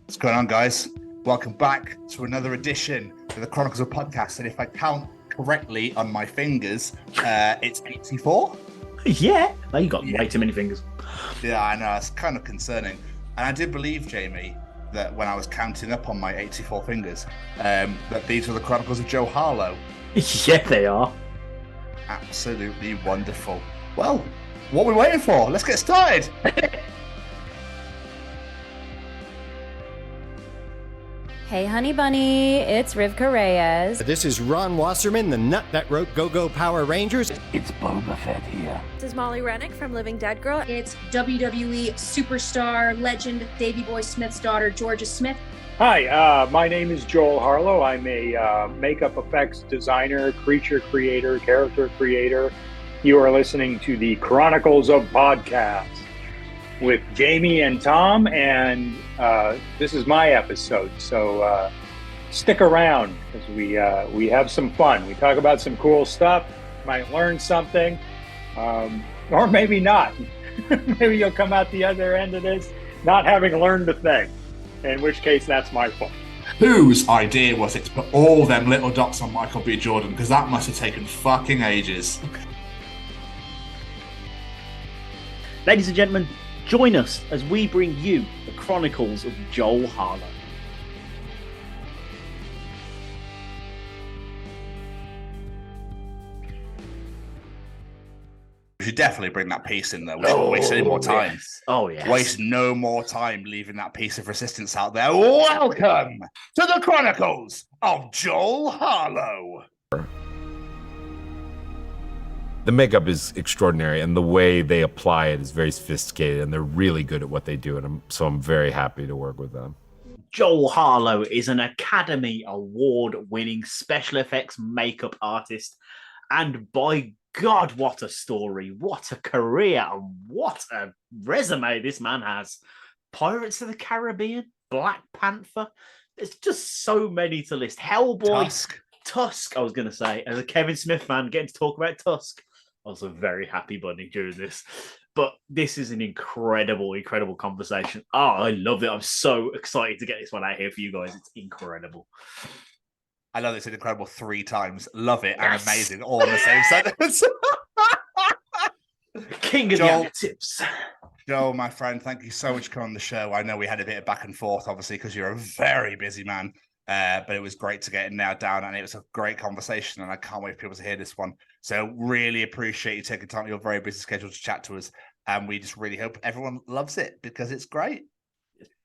What's going on, guys? Welcome back to another edition of the Chronicles of Podcast. And if I count correctly on my fingers, it's 84. Yeah, you got way too many fingers. Yeah, I know. It's kind of concerning. And I did believe, Jamie, that when I was counting up on my 84 fingers, that these were the Chronicles of Joe Harlow. Yeah, they are. Absolutely wonderful. Well, what are we waiting for? Let's get started. Hey, honey bunny, it's Rivka Reyes. This is Ron Wasserman, the nut that wrote Go-Go Power Rangers. It's Boba Fett here. This is Molly Rennick from Living Dead Girl. It's WWE superstar legend Davey Boy Smith's daughter, Georgia Smith. Hi, my name is Joel Harlow. I'm a makeup effects designer, creature creator, character creator. You are listening to the Chronicles of Podcast with Jamie and Tom, and this is my episode. So stick around because we have some fun. We talk about some cool stuff. Might learn something, or maybe not. Maybe you'll come out the other end of this not having learned a thing. In which case, that's my fault. Whose idea was it to put all them little dots on Michael B. Jordan? Because that must have taken fucking ages. Ladies and gentlemen, join us as we bring you the Chronicles of Joel Harlow. We should definitely bring that piece in, though. We shouldn't waste any more time. Yes. Oh, yes. Waste no more time leaving that piece of resistance out there. Welcome to the Chronicles of Joel Harlow. The makeup is extraordinary, and the way they apply it is very sophisticated, and they're really good at what they do, and I'm very happy to work with them. Joel Harlow is an Academy Award-winning special effects makeup artist, and by God, what a story, what a career, and what a resume this man has. Pirates of the Caribbean, Black Panther, there's just so many to list. Hellboy, Tusk, I was going to say, as a Kevin Smith fan, getting to talk about Tusk, I was a very happy bunny during this. But this is an incredible, incredible conversation. Oh, I love it. I'm so excited to get this one out here for you guys. It's incredible. I love this incredible 3 times. Love it and amazing all in the same sentence. King of the adjectives. Joel, my friend, thank you so much for coming on the show. I know we had a bit of back and forth, obviously, because you're a very busy man. But it was great to get it nailed down, and it was a great conversation, and I can't wait for people to hear this one. So really appreciate you taking time out of your very busy schedule to chat to us, and we just really hope everyone loves it because it's great.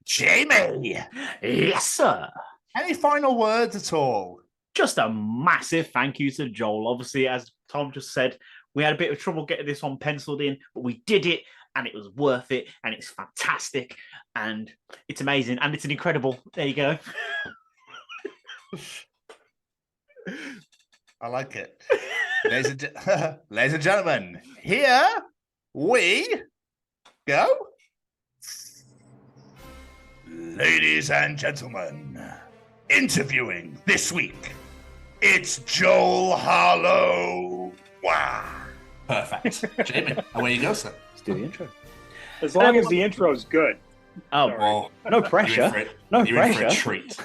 Jamie! Yes, sir. Any final words at all? Just a massive thank you to Joel. Obviously, as Tom just said, we had a bit of trouble getting this one penciled in, but we did it, and it was worth it, and it's fantastic, and it's amazing, and it's an incredible. There you go. I like it. Ladies and gentlemen, here we go. Ladies and gentlemen, interviewing this week, it's Joel Harlow. Wow. Perfect. Jamie, away you go, sir. Let's do the intro. As long as the intro's good. Oh, well, no pressure. No pressure. In for a treat.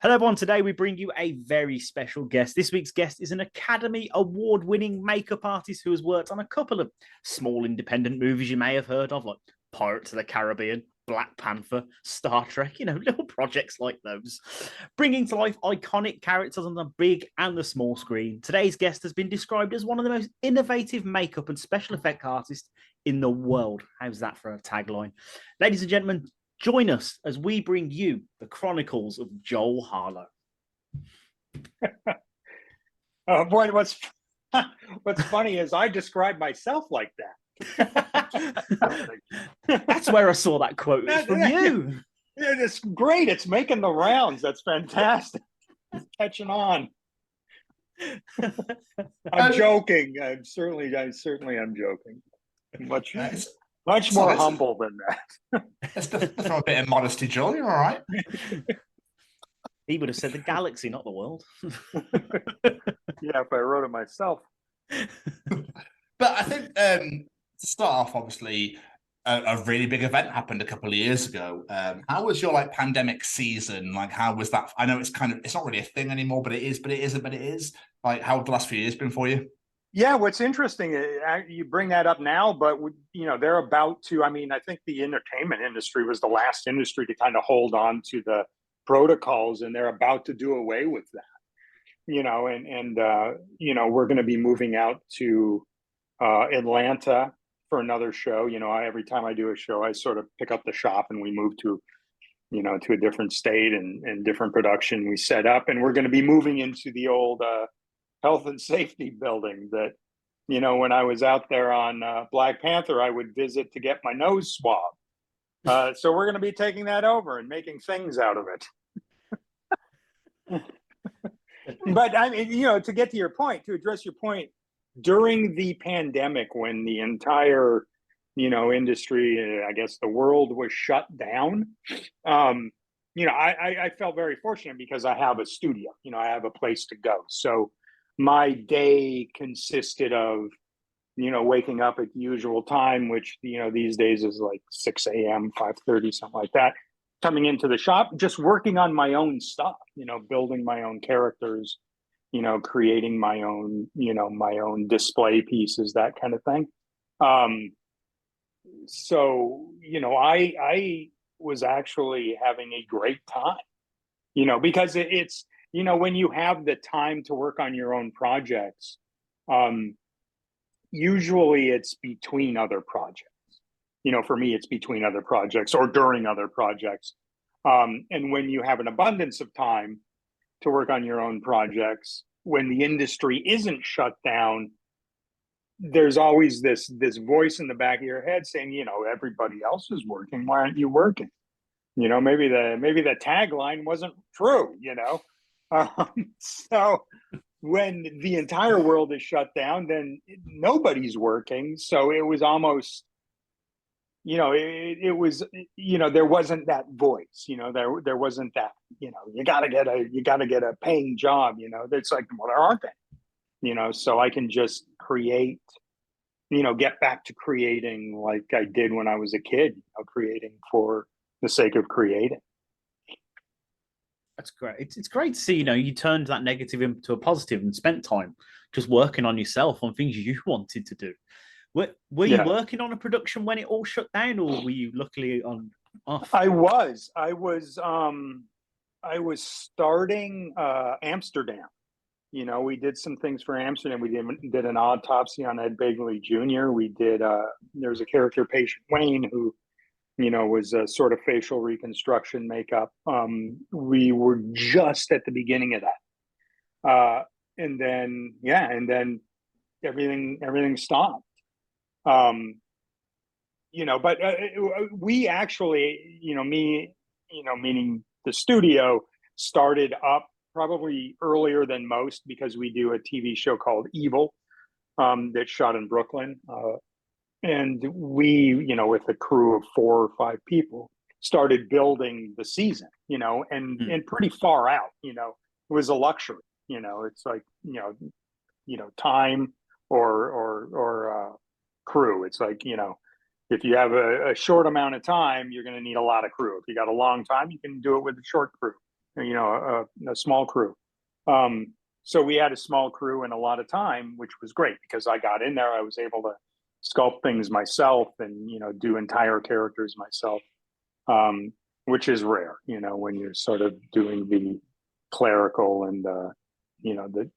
Hello, everyone. Today we bring you a very special guest. This week's guest is an Academy Award-winning makeup artist who has worked on a couple of small independent movies you may have heard of, like Pirates of the Caribbean, Black Panther, Star Trek, little projects like those. Bringing to life iconic characters on the big and the small screen. Today's guest has been described as one of the most innovative makeup and special effect artists in the world. How's that for a tagline? Ladies and gentlemen, join us as we bring you the Chronicles of Joel Harlow. Oh boy, what's funny is I describe myself like that. That's where I saw that quote. It's from you. It's great. It's making the rounds. That's fantastic. It's catching on. I'm joking. I'm certainly am joking. Much more humble than that. Let's throw a bit of modesty, Joel. You're all right. He would have said the galaxy, not the world. Yeah, if I wrote it myself. But I think to start off, obviously, a really big event happened a couple of years ago. How was your like pandemic season? Like, how was that? I know it's not really a thing anymore, but it is. Like, how have the last few years been for you? Yeah, what's interesting, you bring that up now, but they're about to. I mean, I think the entertainment industry was the last industry to kind of hold on to the protocols, and they're about to do away with that. We're going to be moving out to Atlanta for another show. Every time I do a show, I sort of pick up the shop and we move to a different state and different production we set up, and we're going to be moving into the old health and safety building that, when I was out there on Black Panther, I would visit to get my nose swabbed. So we're going to be taking that over and making things out of it. But I mean, to get to your point, to address your point, during the pandemic, when the entire, industry, I guess the world was shut down, I felt very fortunate because I have a studio, I have a place to go. So my day consisted of, waking up at the usual time, which, these days is like 6 a.m., 5:30, something like that, coming into the shop, just working on my own stuff, building my own characters, creating my own, my own display pieces, that kind of thing. So, I was actually having a great time, because it's, when you have the time to work on your own projects, usually it's between other projects. For me, it's between other projects or during other projects. And when you have an abundance of time to work on your own projects, when the industry isn't shut down, there's always this voice in the back of your head saying, everybody else is working. Why aren't you working? Maybe the tagline wasn't true, So when the entire world is shut down, then nobody's working. So it was almost, it was, there wasn't that voice, there wasn't that, you gotta get a paying job, it's like, well, there aren't any, so I can just create, get back to creating like I did when I was a kid, creating for the sake of creating. That's great. It's great to see, you turned that negative into a positive and spent time just working on yourself, on things you wanted to do. Were you working on a production when it all shut down, or were you luckily off? I was starting Amsterdam. We did some things for Amsterdam. We did an autopsy on Ed Begley Jr. We did. There's a character, Patient Wayne, who was a sort of facial reconstruction makeup. We were just at the beginning of that, and then everything stopped. But we actually, meaning the studio, started up probably earlier than most because we do a TV show called Evil that's shot in Brooklyn. And we, with a crew of 4 or 5 people, started building the season, and pretty far out, it was a luxury, it's like, time or crew. It's like, if you have a short amount of time, you're going to need a lot of crew. If you got a long time, you can do it with a short crew, a small crew. So we had a small crew and a lot of time, which was great because I got in there. I was able to sculpt things myself and, do entire characters myself, which is rare, when you're sort of doing the clerical and, the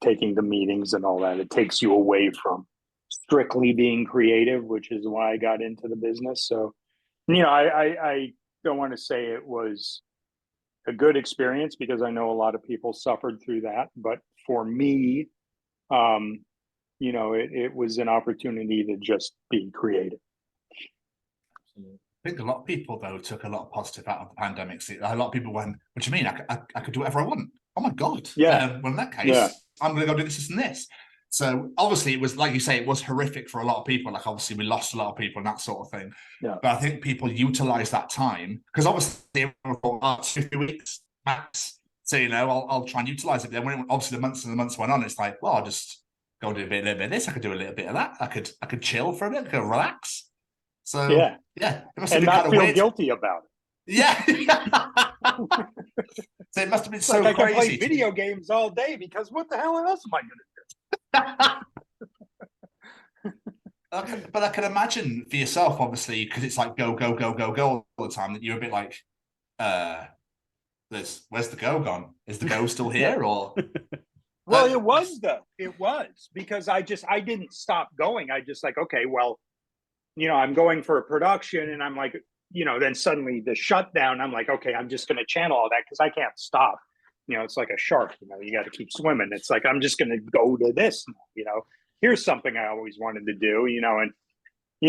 taking the meetings and all that. It takes you away from strictly being creative, which is why I got into the business. So, I don't want to say it was a good experience because I know a lot of people suffered through that. But for me, it was an opportunity to just be creative. I think a lot of people, though, took a lot of positive out of the pandemic. See, a lot of people went, what do you mean? I could do whatever I want. Oh, my God. Yeah. Well, in that case, I'm going to go do this and this. So obviously it was, like you say, it was horrific for a lot of people. Like obviously we lost a lot of people and that sort of thing. Yeah. But I think people utilize that time because obviously they were 2 weeks max. So, I'll try and utilize it. But then when obviously the months and the months went on, it's like, well, I'll just go do a little bit of this. I could do a little bit of that. I could chill for a bit. I could relax. So Yeah. it must have And been not kind of feel weird. guilty about it. Yeah. So it must have been It's so like I can crazy. play video games all day because what the hell else am I going to do? But I can imagine for yourself, obviously, because it's like go, go, go, go, go all the time, that you're a bit like, where's the go gone? Is the go still here? Or Well, it was though. It was because I didn't stop going. I just like, okay, well, I'm going for a production and I'm like, then suddenly the shutdown, I'm like, okay, I'm just going to channel all that because I can't stop. It's like a shark, you got to keep swimming. It's like, I'm just going to go to this, here's something I always wanted to do, and,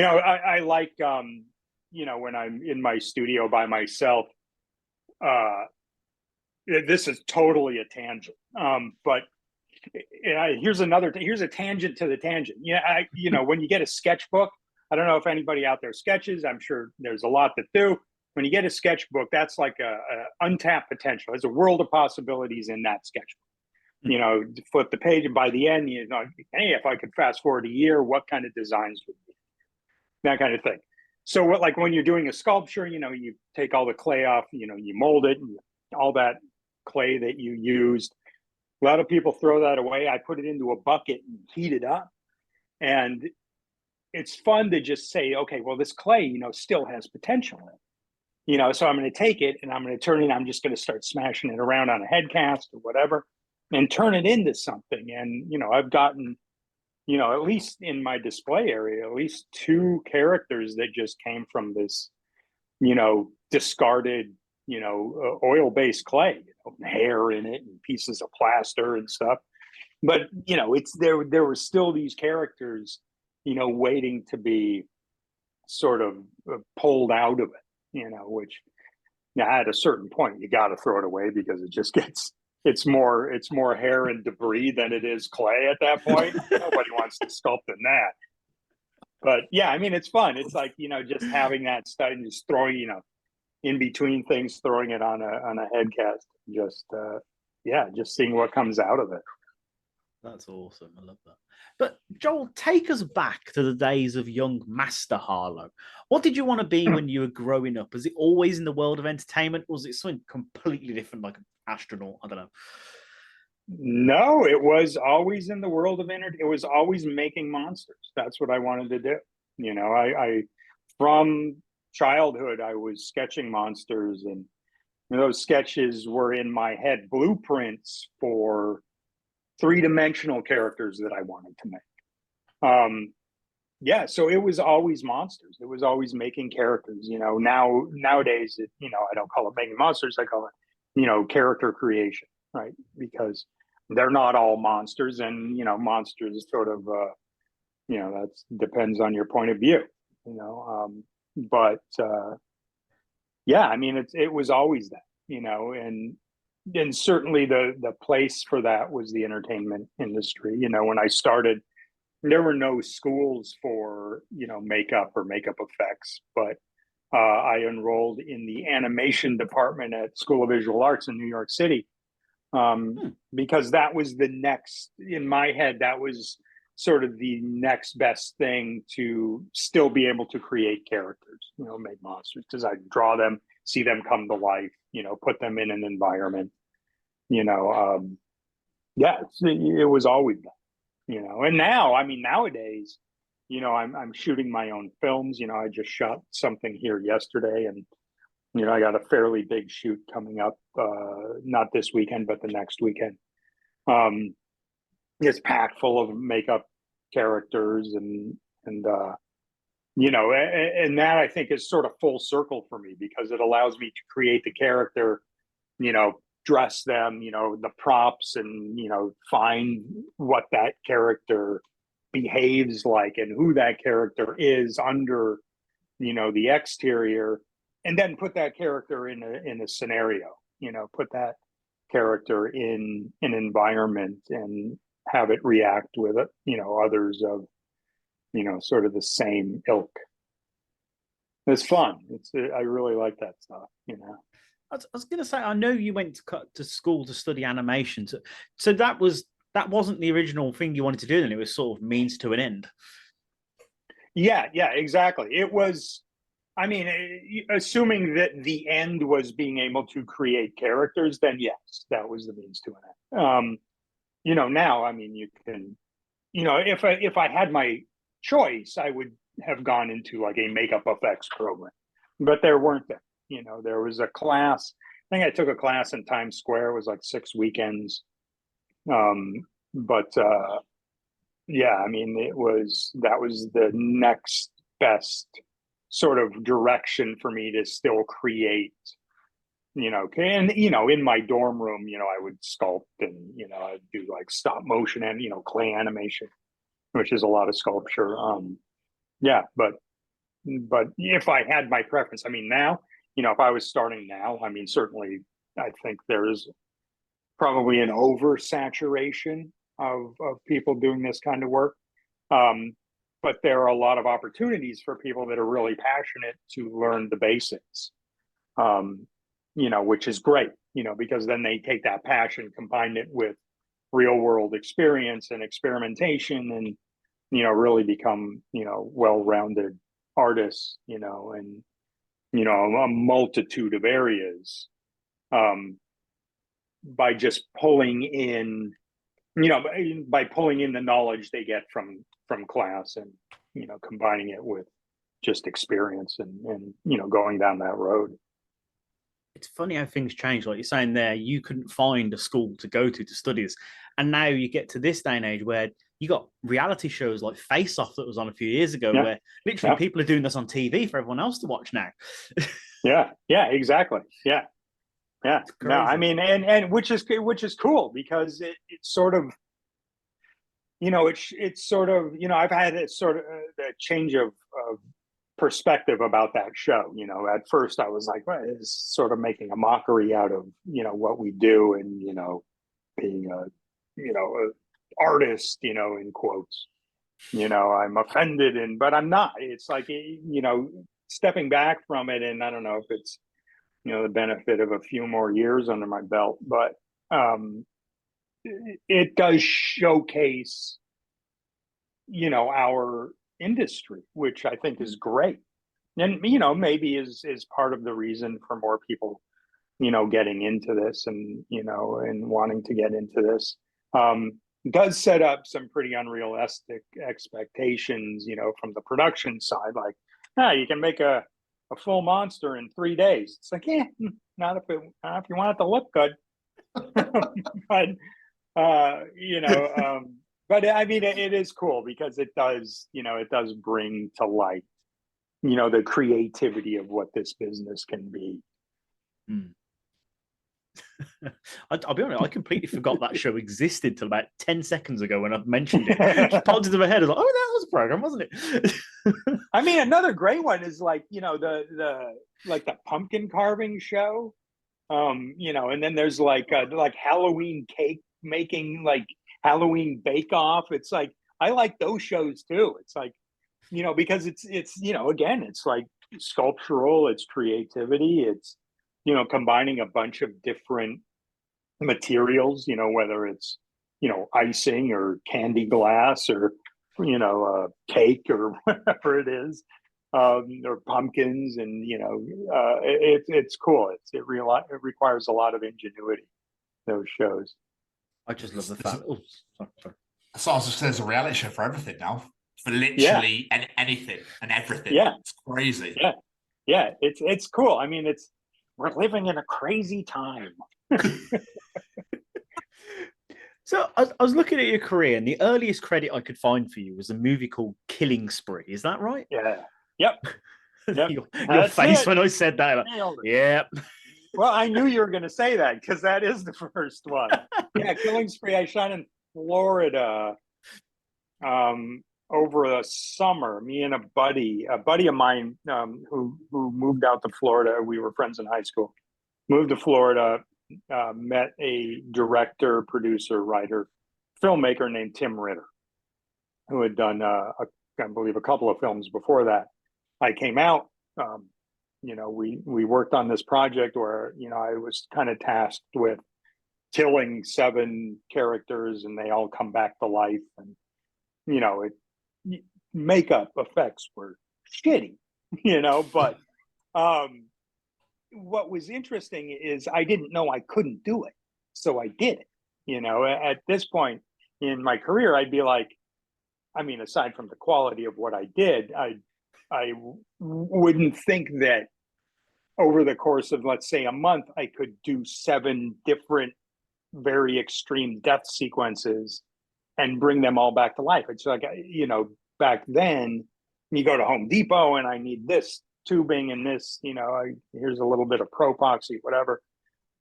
I like, when I'm in my studio by myself, this is totally a tangent. But here's a tangent to the tangent. When you get a sketchbook, I don't know if anybody out there sketches. I'm sure there's a lot that do. When you get a sketchbook, that's like a untapped potential. There's a world of possibilities in that sketchbook. Flip the page, and by the end, hey, if I could fast forward a year, what kind of designs would be? That kind of thing. So, like when you're doing a sculpture, you take all the clay off, you mold it, and all that clay that you used. A lot of people throw that away. I put it into a bucket and heat it up, and it's fun to just say, okay, well, this clay, still has potential in it. So I'm going to take it and I'm going to turn it. I'm just going to start smashing it around on a head cast or whatever, and turn it into something. And I've gotten, at least in my display area, at least 2 characters that just came from this, discarded, oil-based clay, hair in it and pieces of plaster and stuff. But it's there were still these characters, waiting to be sort of pulled out of it, which at a certain point you got to throw it away because it just it's more hair and debris than it is clay at that point. Nobody wants to sculpt in that. But yeah, I mean, it's fun. It's like, just having that stuff and just throwing, in between things, throwing it on a head cast, just seeing what comes out of it. That's awesome. I love that. But Joel, take us back to the days of young Master Harlow. What did you want to be when you were growing up? Was it always in the world of entertainment, or was it something completely different, like an astronaut? I don't know. No, it was always in the world of entertainment. It was always making monsters. That's what I wanted to do. I from childhood, I was sketching monsters, and those sketches were in my head blueprints for 3-dimensional characters that I wanted to make. So it was always monsters. It was always making characters. Nowadays, I don't call it making monsters. I call it, character creation, right? Because they're not all monsters, and monsters sort of, that depends on your point of view. I mean, it was always that, and certainly the place for that was the entertainment industry. When I started, there were no schools for, makeup or makeup effects, but I enrolled in the animation department at School of Visual Arts in New York City, because that was the next, in my head, that was sort of the next best thing to still be able to create characters, make monsters, because I draw them, see them come to life, put them in an environment, it was always that, and now, I mean, nowadays, I'm shooting my own films. I just shot something here yesterday, and, I got a fairly big shoot coming up, not this weekend, but the next weekend. It's packed full of makeup characters and that I think is sort of full circle for me, because it allows me to create the character, dress them, the props, and, find what that character behaves like and who that character is under, the exterior, and then put that character in a scenario, put that character in an environment and have it react with it, others of, sort of the same ilk. It's fun. I really like that stuff, I was going to say, I know you went to school to study animation, so that wasn't the original thing you wanted to do. Then it was sort of means to an end. Yeah, exactly. It was, I mean, assuming that the end was being able to create characters, then yes, that was the means to an end. Now, I mean, you can, if I had my choice, I would have gone into like a makeup effects program, but there weren't that. There was a class. I think I took a class in Times Square. It was like 6 weekends. But yeah, I mean, that was the next best sort of direction for me to still create, and in my dorm room, I would sculpt and I'd do like stop motion and clay animation, which is a lot of sculpture. Yeah, but if I had my preference, I mean, now, if I was starting now, I mean, certainly I think there's probably an oversaturation of people doing this kind of work. But there are a lot of opportunities for people that are really passionate to learn the basics, which is great, because then they take that passion, combine it with real world experience and experimentation, and, really become, well-rounded artists, and, a multitude of areas, by just pulling in, by pulling in the knowledge they get from class and, combining it with just experience and going down that road. It's funny how things change. Like you're saying there, you couldn't find a school to go to study this. And now you get to this day and age where you got reality shows like Face Off that was on a few years ago, where literally people are doing this on TV for everyone else to watch now. Yeah, exactly. Yeah. No, I mean, and which is cool, because it's sort of, it's sort of, I've had a sort of a change of perspective about that show. At first I was like, well, it's sort of making a mockery out of, what we do, and, being a artist, in quotes, I'm offended, but I'm not. It's like, stepping back from it, and I don't know if it's, the benefit of a few more years under my belt, but it does showcase, our industry, which I think is great. And, maybe is part of the reason for more people, getting into this and, and wanting to get into this. Does set up some pretty unrealistic expectations, from the production side. Like, you can make a full monster in 3 days. It's like, not if you want it to look good. But but I mean, it is cool, because it does bring to light, the creativity of what this business can be. I'll be honest, I completely forgot that show existed till about 10 seconds ago when I mentioned it. It popped into my head. I was like, oh, that was a program, wasn't it? I mean, another great one is like, the pumpkin carving show. And then there's like Halloween cake making, like Halloween bake off. It's like, I like those shows too. It's like, because it's again, it's like sculptural, it's creativity, it's, combining a bunch of different materials, whether it's, icing or candy glass or, cake or whatever it is, or pumpkins, and, it's cool. It requires a lot of ingenuity, those shows. I just love the fact. Oh, sorry. So I was just saying, there's a reality show for everything now, for literally anything and everything. Yeah, it's crazy. Yeah, it's cool. I mean, we're living in a crazy time. So I was looking at your career, and the earliest credit I could find for you was a movie called Killing Spree. Is that right? Yeah. Yep. Your face when I said that. Yep. Well, I knew you were going to say that, because that is the first one. Yeah, Killing Spree. I shot in Florida over the summer. Me and a buddy of mine who moved out to Florida. We were friends in high school. Moved to Florida, met a director, producer, writer, filmmaker named Tim Ritter, who had done, I believe, a couple of films before that. I came out. We worked on this project where, I was kind of tasked with killing 7 characters, and they all come back to life. And, makeup effects were shitty, but what was interesting is I didn't know I couldn't do it. So I did it. At this point in my career, I'd be like, I mean, aside from the quality of what I did, I wouldn't think that over the course of, let's say, a month, I could do 7 different very extreme death sequences and bring them all back to life. It's like, back then you go to Home Depot and I need this tubing and this, here's a little bit of Propoxy, whatever,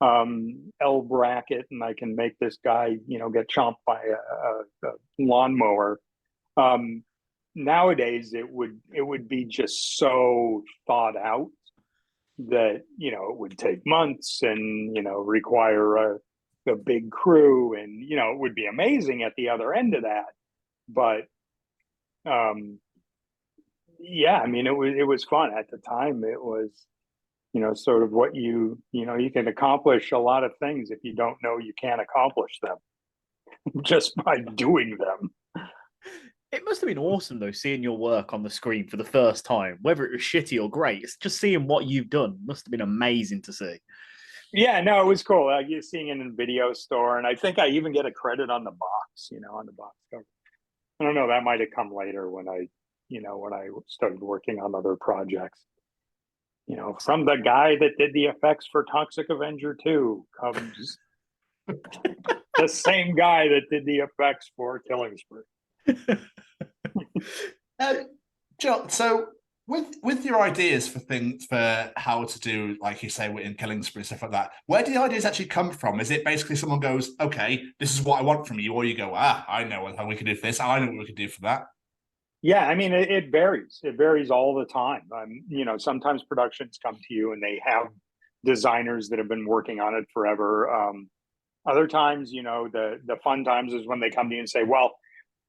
L bracket, and I can make this guy, get chomped by a lawnmower. Nowadays it would be just so thought out that, it would take months and, require a big crew, and, it would be amazing at the other end of that. But, yeah, I mean, it was fun at the time. It was, sort of what you can accomplish a lot of things if you don't know you can't accomplish them just by doing them. It must have been awesome, though, seeing your work on the screen for the first time, whether it was shitty or great. It's just seeing what you've done must have been amazing to see. Yeah, no, it was cool. You're seeing it in a video store, and I think I even get a credit on the box, on the box cover. I don't know, that might have come later when I started working on other projects. From the guy that did the effects for Toxic Avenger 2 comes the same guy that did the effects for Killing Spree. Joe, so with your ideas for things, for how to do, like you say, in Killing Spree, stuff like that, where do the ideas actually come from? Is it basically someone goes, okay, this is what I want from you, or you go, I know how we can do for this, I know what we can do for that? Yeah, I mean, it varies. It varies all the time. Sometimes productions come to you and they have designers that have been working on it forever. Other times, the fun times is when they come to you and say, well,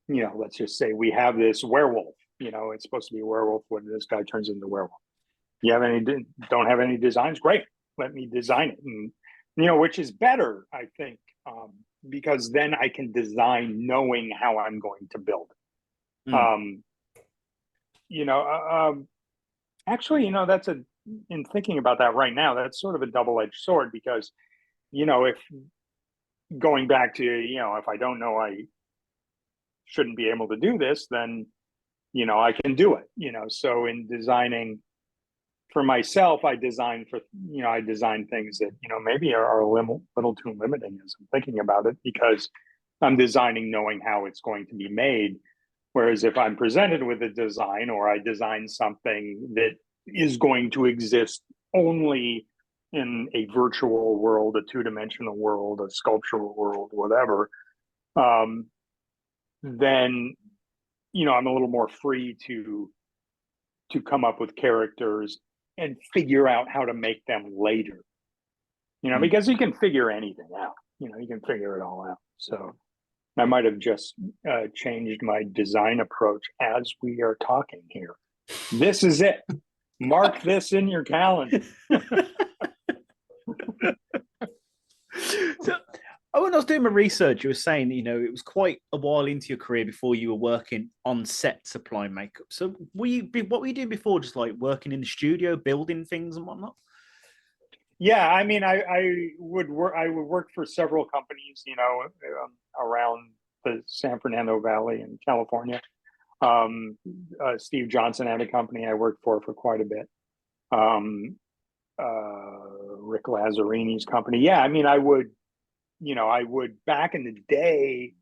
let's just say we have this werewolf. It's supposed to be a werewolf when this guy turns into a werewolf. Don't have any designs? Great, let me design it. And, which is better, I think, because then I can design knowing how I'm going to build it. Actually, that's in thinking about that right now, that's sort of a double-edged sword, because, if going back to, if I don't know I shouldn't be able to do this, then, I can do it, so in designing for myself, I design things that, maybe are a little too limiting as I'm thinking about it, because I'm designing knowing how it's going to be made. Whereas if I'm presented with a design, or I design something that is going to exist only in a virtual world, a 2-dimensional world, a sculptural world, whatever, then, I'm a little more free to come up with characters and figure out how to make them later, because you can figure anything out, you can figure it all out. So I might have just changed my design approach as we are talking here. This is it. Mark this in your calendar. So, when I was doing my research, you were saying that, it was quite a while into your career before you were working on set supply makeup. So what were you doing before? Just like working in the studio, building things and whatnot? Yeah, I mean, I would work for several companies, around the San Fernando Valley in California. Steve Johnson had a company I worked for quite a bit. Rick Lazarini's company. Yeah, I mean, I would back in the day,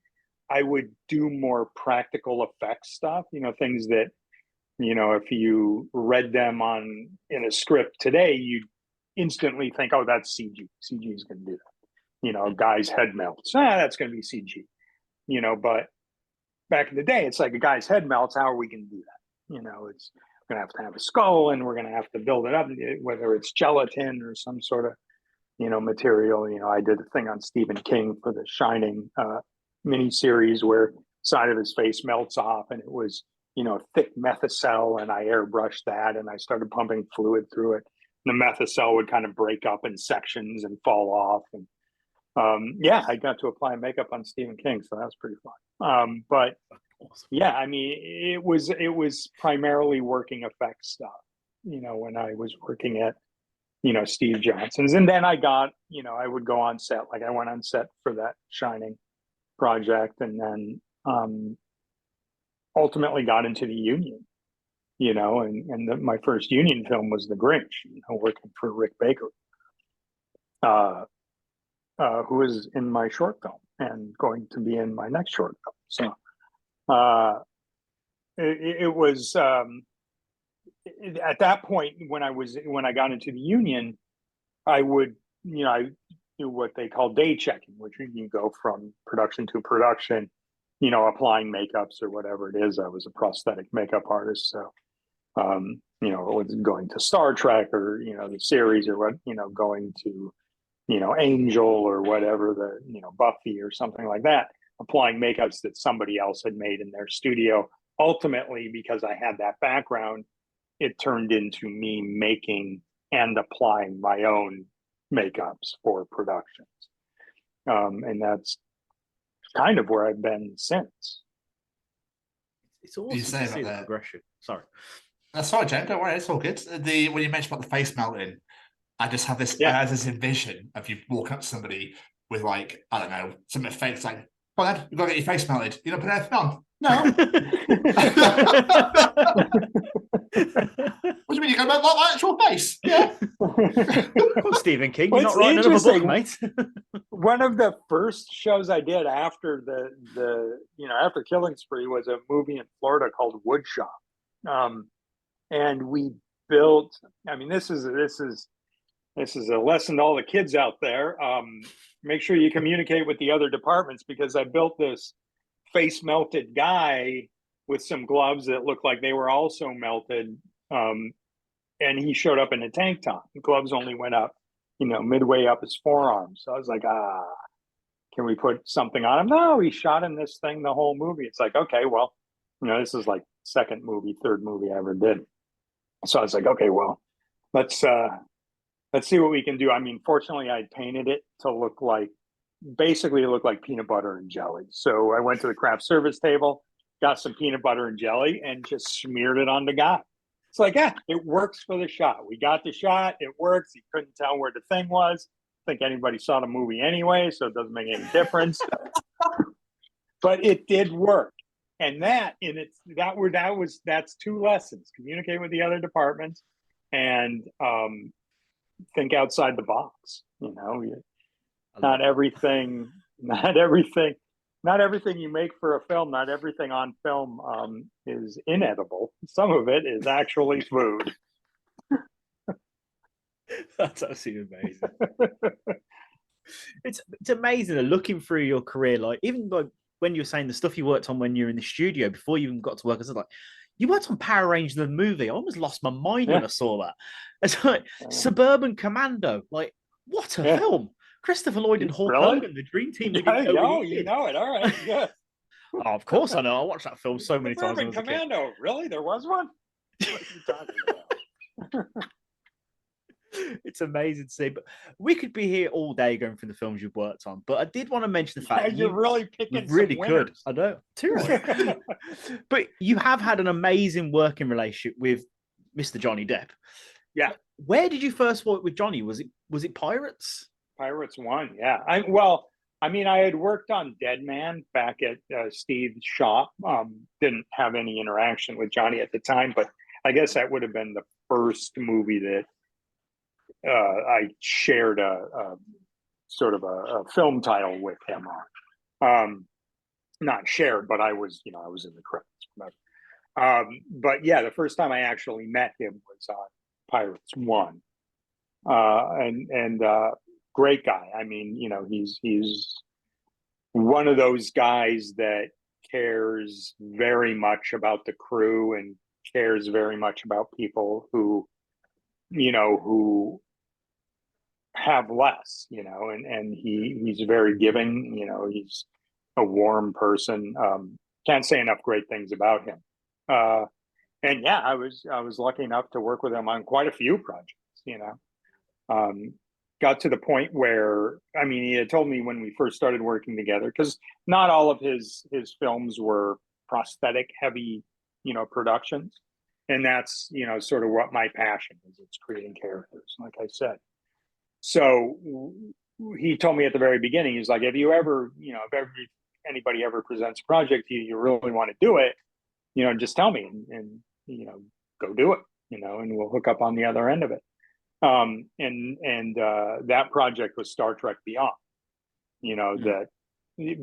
I would do more practical effects stuff, things that, if you read them in a script today, you'd instantly think, oh, that's CG. CG is going to do that. A guy's head melts. That's going to be CG. But back in the day, it's like a guy's head melts. How are we going to do that? It's going to have a skull, and we're going to have to build it up, whether it's gelatin or some sort of, material. I did a thing on Stephen King for the Shining miniseries where side of his face melts off, and it was, thick methacel, and I airbrushed that, and I started pumping fluid through it. The methacel would kind of break up in sections and fall off. And I got to apply makeup on Stephen King, so that was pretty fun. But Awesome. Yeah, I mean, it was primarily working effects stuff, when I was working at, Steve Johnson's. And then I got, I would go on set, like I went on set for that Shining project, and then ultimately got into the union, my first union film was The Grinch, working for Rick Baker, who is in my short film and going to be in my next short film. So it was at that point when I got into the union, I would, I do what they call day checking, which you go from production to production, applying makeups or whatever it is. I was a prosthetic makeup artist, so it was going to Star Trek or the series, or what, going to Angel or whatever, the Buffy or something like that, applying makeups that somebody else had made in their studio. Ultimately, because I had that background, it turned into me making and applying my own makeups for productions. And that's kind of where I've been since. It's awesome to see the progression. Sorry. That's all right, Jen. Don't worry, it's all good. When you mentioned about the face melting, I just have this, I have this envision of you walking up to somebody with, like, I don't know, something fake, like, "Come on, then, you've got to get your face melted. You don't put anything on." No. What do you mean? You got to melt my actual face? Yeah. Come on, Stephen King, you're not writing another book, mate. One of the first shows I did after after Killing Spree was a movie in Florida called Woodshop. And we built, I mean, this is a lesson to all the kids out there. Make sure you communicate with the other departments, because I built this face melted guy with some gloves that looked like they were also melted. And he showed up in a tank top. The gloves only went up, midway up his forearm. So I was like, can we put something on him? No, he shot in this thing the whole movie. It's like, okay, well, this is like third movie I ever did. So I was like, okay, well, let's see what we can do. I mean, fortunately, I painted it to look like peanut butter and jelly. So I went to the craft service table, got some peanut butter and jelly, and just smeared it on the guy. It's like, it works for the shot. We got the shot. It works. He couldn't tell where the thing was. I think anybody saw the movie anyway, so it doesn't make any difference. But it did work. And that's two lessons: communicate with the other departments and think outside the box. Not everything you make for a film, not everything on film is inedible. Some of it is actually food. That's absolutely amazing. It's amazing looking through your career, like even like when you were saying the stuff you worked on when you were in the studio before you even got to work. I said, like, you worked on Power Rangers the movie. I almost lost my mind when I saw that. It's like Suburban Commando. Like, what a film! Christopher Lloyd and Hulk Hogan, the dream team. You know it. All right, yeah. Oh, of course I know. I watched that film so many times. Suburban Commando. Really? There was one? What are you talking about? It's amazing to see. But we could be here all day going through the films you've worked on. But I did want to mention the fact that you're really picking really some good. I know. Too right. But you have had an amazing working relationship with Mr. Johnny Depp. Yeah. Where did you first work with Johnny? Was it Pirates? Pirates 1, yeah. I had worked on Dead Man back at Steve's shop. Didn't have any interaction with Johnny at the time, but I guess that would have been the first movie that I shared a sort of a film title with him on. Not shared, but I was in the credits. But yeah, the first time I actually met him was on Pirates 1. And great guy. I mean, he's one of those guys that cares very much about the crew and cares very much about people who have less, and he's very giving, he's a warm person. Can't say enough great things about him. And yeah, I was lucky enough to work with him on quite a few projects, got to the point where, he had told me when we first started working together, because not all of his films were prosthetic heavy, productions. And that's, sort of what my passion is. It's creating characters, like I said. So he told me at the very beginning, he's like, if anybody ever presents a project to you, you really want to do it, just tell me and go do it, and we'll hook up on the other end of it. That project was Star Trek Beyond, that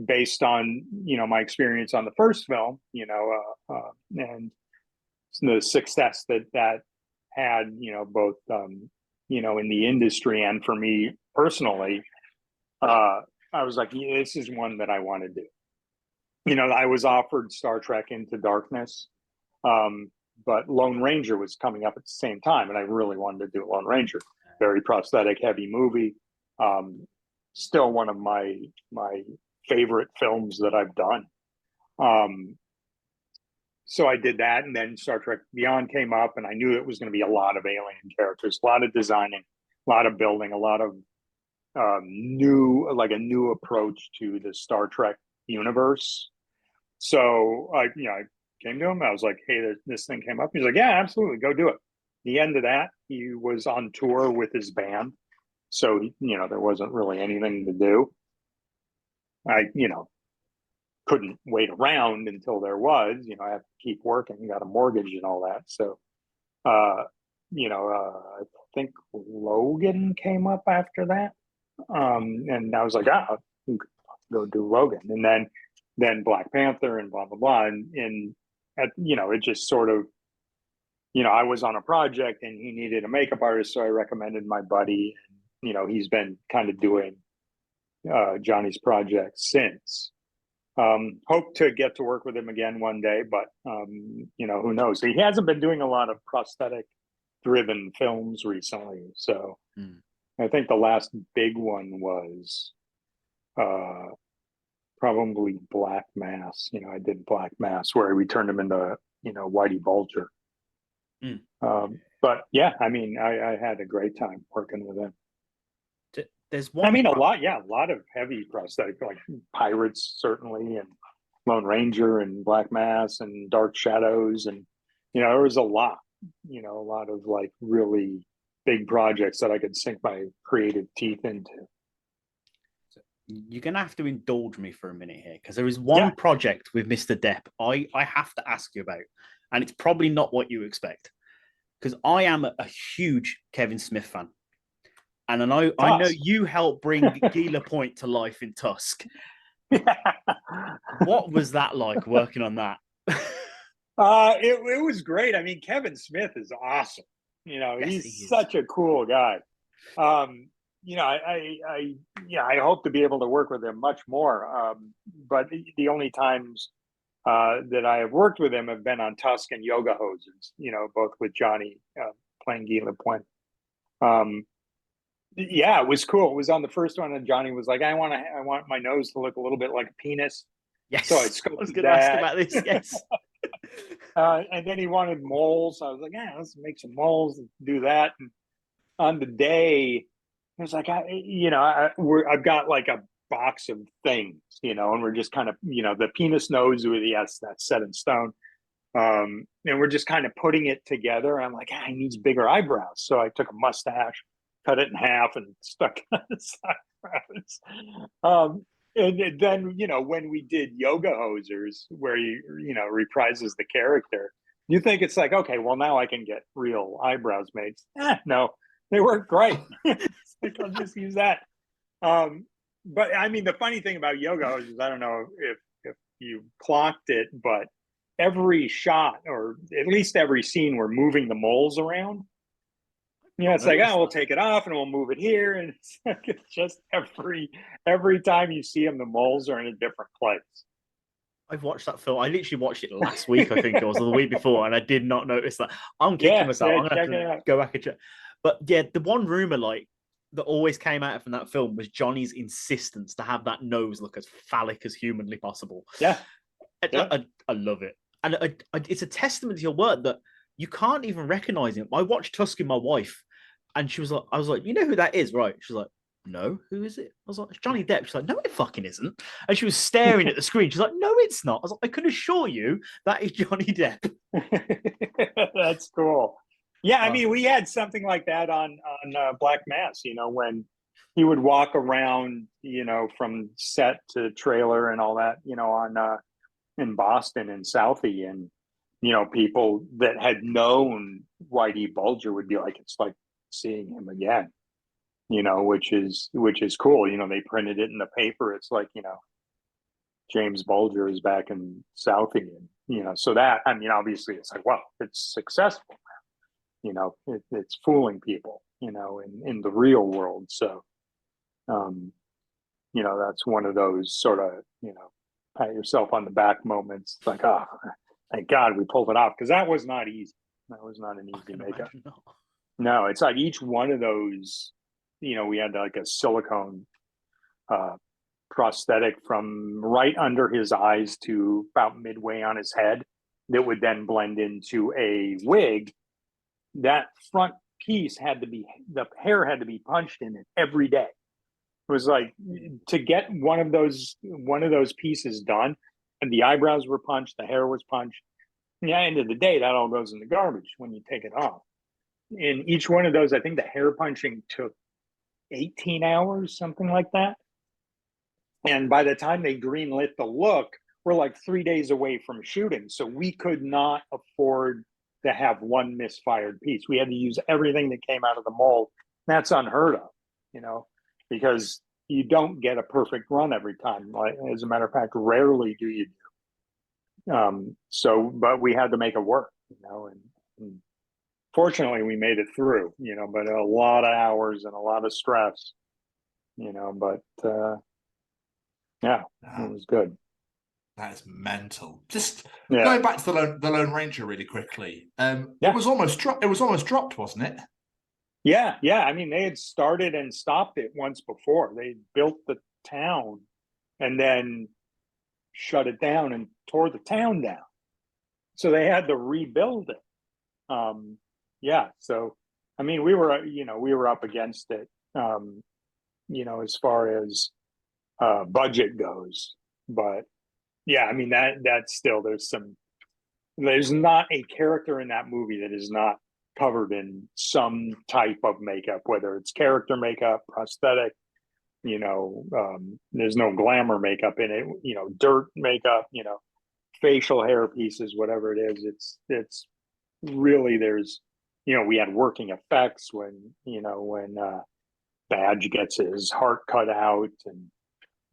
based on, my experience on the first film, and the success that had, both, in the industry and for me personally, I was like, this is one that I want to do. I was offered Star Trek Into Darkness, but Lone Ranger was coming up at the same time, and I really wanted to do Lone Ranger. Very prosthetic heavy movie. Still one of my favorite films that I've done. So I did that, and then Star Trek Beyond came up, and I knew it was going to be a lot of alien characters, a lot of designing, a lot of building, a lot of a new approach to the Star Trek universe. So I came to him. I was like, hey, this thing came up. He's like, yeah, absolutely, go do it. The end of that, he was on tour with his band, so there wasn't really anything to do. I couldn't wait around until there was. I have to keep working, got a mortgage and all that. So I think Logan came up after that, and I was like, go do Logan, and then Black Panther and blah blah blah, and it just sort of, I was on a project and he needed a makeup artist, so I recommended my buddy, and he's been kind of doing Johnny's project since. Hope to get to work with him again one day, but who knows? He hasn't been doing a lot of prosthetic driven films recently, so I think the last big one was probably Black Mass. I did Black Mass where we turned him into Whitey Bulger. But yeah, I had a great time working with him. There's one. a lot of heavy prosthetic, like Pirates certainly, and Lone Ranger and Black Mass and Dark Shadows, and there was a lot of like really big projects that I could sink my creative teeth into. You're gonna have to indulge me for a minute here, because there is one project with Mr. Depp I have to ask you about, and it's probably not what you expect, because I am a huge Kevin Smith fan. And I know you helped bring Gila Point to life in Tusk. What was that like working on that? It was great. Kevin Smith is awesome. He's such a cool guy. I hope to be able to work with him much more. But the only times that I have worked with him have been on Tusk and Yoga Hosers, both with Johnny playing Gila Point. Yeah, it was cool. It was on the first one, and Johnny was like, I want my nose to look a little bit like a penis. Yes. So I was going to ask about this. Yes. And then he wanted moles. So I was like, let's make some moles and do that. And on the day, it was like, I've got like a box of things, and we're just kind of, the penis nose, yes, that's set in stone. And we're just kind of putting it together. And I'm like, he needs bigger eyebrows. So I took a mustache, cut it in half, and stuck it on his eyebrows. And then, when we did Yoga Hosers, where he, reprises the character, you think it's like, okay, well, now I can get real eyebrows made. No, they work great. I'll just use that. But the funny thing about Yoga Hosers, I don't know if you clocked it, but every shot, or at least every scene, we're moving the moles around. It's like, we'll take it off and we'll move it here, and it's just every time you see them, the moles are in a different place. I've watched that film. I literally watched it last week, I think it was, or the week before, and I did not notice that. I'm kicking myself. I'm gonna have to go back and check. But yeah, the one rumor that always came out from that film was Johnny's insistence to have that nose look as phallic as humanly possible. Yeah, I love it, and it's a testament to your work that you can't even recognize him. I watched Tusk with my wife, and she was like, I was like, you know who that is, right? She's like, no, who is it? I was like, it's Johnny Depp. She's like, no, it fucking isn't. And she was staring at the screen. She's like, no, it's not. I was like, I can assure you that is Johnny Depp. That's cool. Yeah, I mean, we had something like that on Black Mass, when he would walk around, from set to trailer and all that, on in Boston and Southie, and people that had known Whitey Bulger would be like, it's like seeing him again, which is cool. They printed it in the paper. It's like, James Bulger is back in Southie, and so that, I mean, obviously it's like, well, it's successful now. It's fooling people, in the real world. So, that's one of those sort of, pat yourself on the back moments. It's like, oh, thank God we pulled it off, because that was not easy. That was not an easy makeup. No, it's like each one of those, we had like a silicone prosthetic from right under his eyes to about midway on his head that would then blend into a wig. That front piece the hair had to be punched in it every day. It was like, to get one of those pieces done, and the eyebrows were punched, the hair was punched. At the end of the day, that all goes in the garbage when you take it off. In each one of those, I think the hair punching took 18 hours, something like that. And by the time they greenlit the look, we're like 3 days away from shooting. So we could not afford to have one misfired piece. We had to use everything that came out of the mold. That's unheard of, because you don't get a perfect run every time. Like, as a matter of fact, rarely do you do. But we had to make it work, and fortunately we made it through, but a lot of hours and a lot of stress, but yeah, it was good. That is mental. Just going back to the Lone Ranger really quickly. It was almost dropped, wasn't it? Yeah. I mean, they had started and stopped it once before. They built the town and then shut it down and tore the town down. So they had to rebuild it. So I mean, we were up against it, as far as budget goes. But yeah, I mean, that's still, there's not a character in that movie that is not covered in some type of makeup, whether it's character makeup, prosthetic, there's no glamour makeup in it, dirt makeup, facial hair pieces, whatever it is. It's really, there's, we had working effects when Badge gets his heart cut out, and,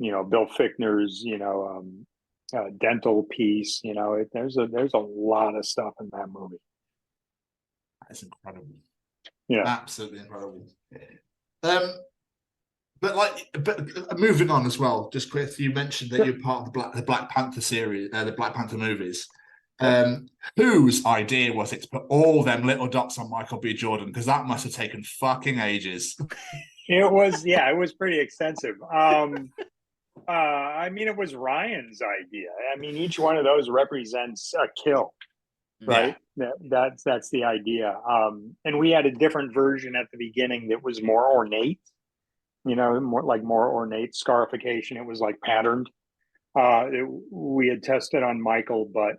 Bill Fichtner's, dental piece, there's a lot of stuff in that movie. That's incredible. Yeah, absolutely incredible. But moving on as well, just quick, you mentioned that you're part of the Black Panther series, the Black Panther movies. Whose idea was it to put all them little dots on Michael B. Jordan? Because that must have taken fucking ages. It was pretty extensive. I mean, it was Ryan's idea. I mean, each one of those represents a kill, right? Yeah. That's the idea. And we had a different version at the beginning that was more ornate, more ornate scarification. It was like patterned. We had tested on Michael, but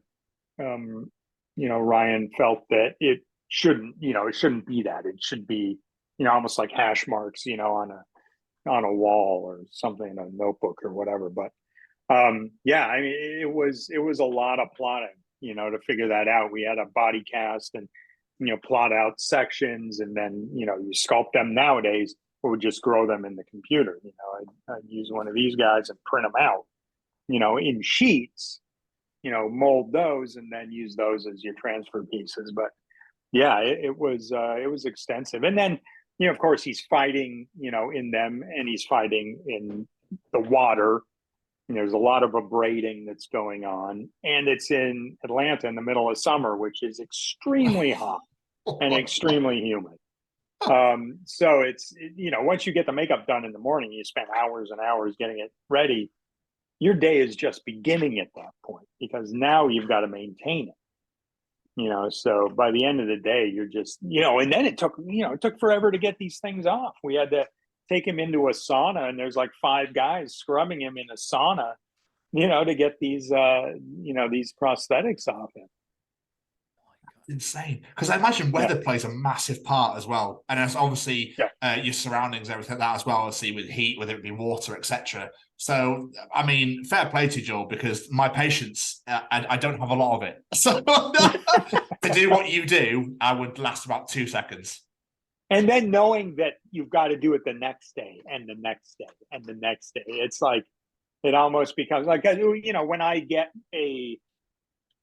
Ryan felt that it shouldn't be that. It should be, almost like hash marks, on a wall or something in a notebook or whatever. But I mean, it was a lot of plotting, to figure that out. We had a body cast and, plot out sections, and then, you sculpt them. Nowadays, we would just grow them in the computer. I'd use one of these guys and print them out, in sheets, mold those and then use those as your transfer pieces. But yeah, it was extensive. And then, of course, he's fighting, in them, and he's fighting in the water. And there's a lot of abrading that's going on. And it's in Atlanta in the middle of summer, which is extremely hot and extremely humid. So it's, once you get the makeup done in the morning, you spend hours and hours getting it ready. Your day is just beginning at that point, because now you've got to maintain it. So by the end of the day, you're just, and then it took forever to get these things off. We had to take him into a sauna, and there's like 5 guys scrubbing him in a sauna, to get these these prosthetics off him. Insane, because I imagine weather plays a massive part as well, and it's obviously your surroundings, everything like that as well, obviously with heat, whether it be water, etc. So, I mean, fair play to you, Joel, because my patience, I don't have a lot of it. So to do what you do, I would last about 2 seconds. And then knowing that you've got to do it the next day and the next day and the next day, it's like it almost becomes like when I get a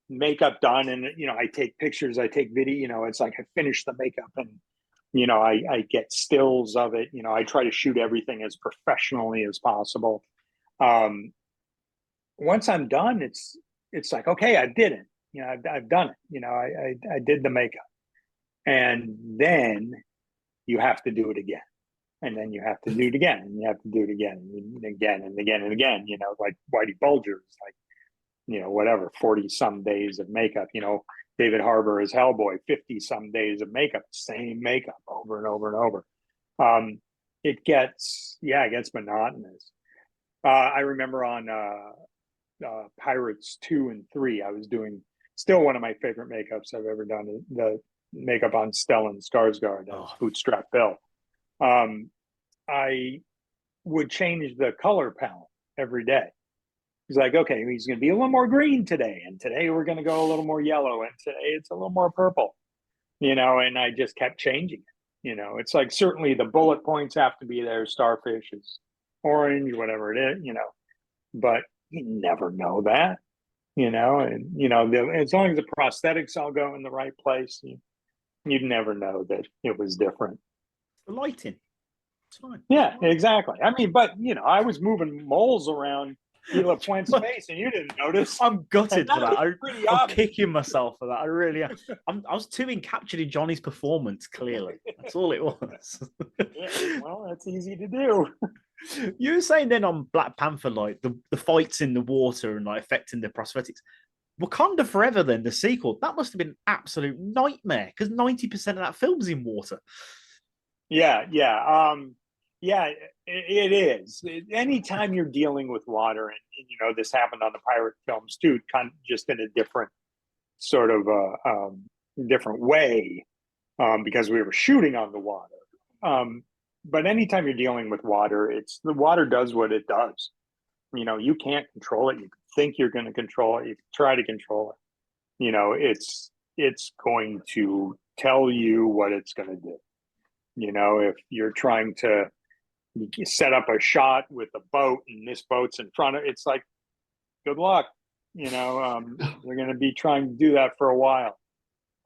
makeup done and I take pictures, I take video, it's like I finish the makeup and I get stills of it, I try to shoot everything as professionally as possible. Once I'm done, it's like, okay, I did it, I've done it, I did the makeup, and then you have to do it again, and then you have to do it again, and you have to do it again and again and again and again, like Whitey Bulger's like whatever, 40 some days of makeup, David Harbour as Hellboy, 50 some days of makeup, same makeup over and over and over. It gets monotonous. I remember on Pirates 2 and 3, I was doing still one of my favorite makeups I've ever done, the makeup on Stellan Skarsgård as Bootstrap Bill. I would change the color palette every day. He's like, okay, he's going to be a little more green today, and today we're going to go a little more yellow, and today it's a little more purple, and I just kept changing it. It's like certainly the bullet points have to be there, starfish is orange, whatever it is, but you never know that, and as long as the prosthetics all go in the right place, you'd never know that it was different. The lighting, it's fine. Yeah, exactly. I mean, but I was moving moles around Ela Puente's face, and you didn't notice. I'm gutted for that. I'm kicking myself for that. I really am. I was too captured in Johnny's performance, clearly. That's all it was. Yeah, well, that's easy to do. You were saying then on Black Panther, like the fights in the water and like affecting the prosthetics. Wakanda Forever, then, the sequel, that must have been an absolute nightmare because 90% of that film's in water. Yeah. It is. Anytime you're dealing with water, and this happened on the pirate films too, kind of just in a different sort of different way, because we were shooting on the water. But anytime you're dealing with water, the water does what it does. You can't control it. You think you're going to control it. You try to control it. It's going to tell you what it's going to do. If you're trying to set up a shot with a boat and this boat's in front of it's like, good luck. They're going to be trying to do that for a while.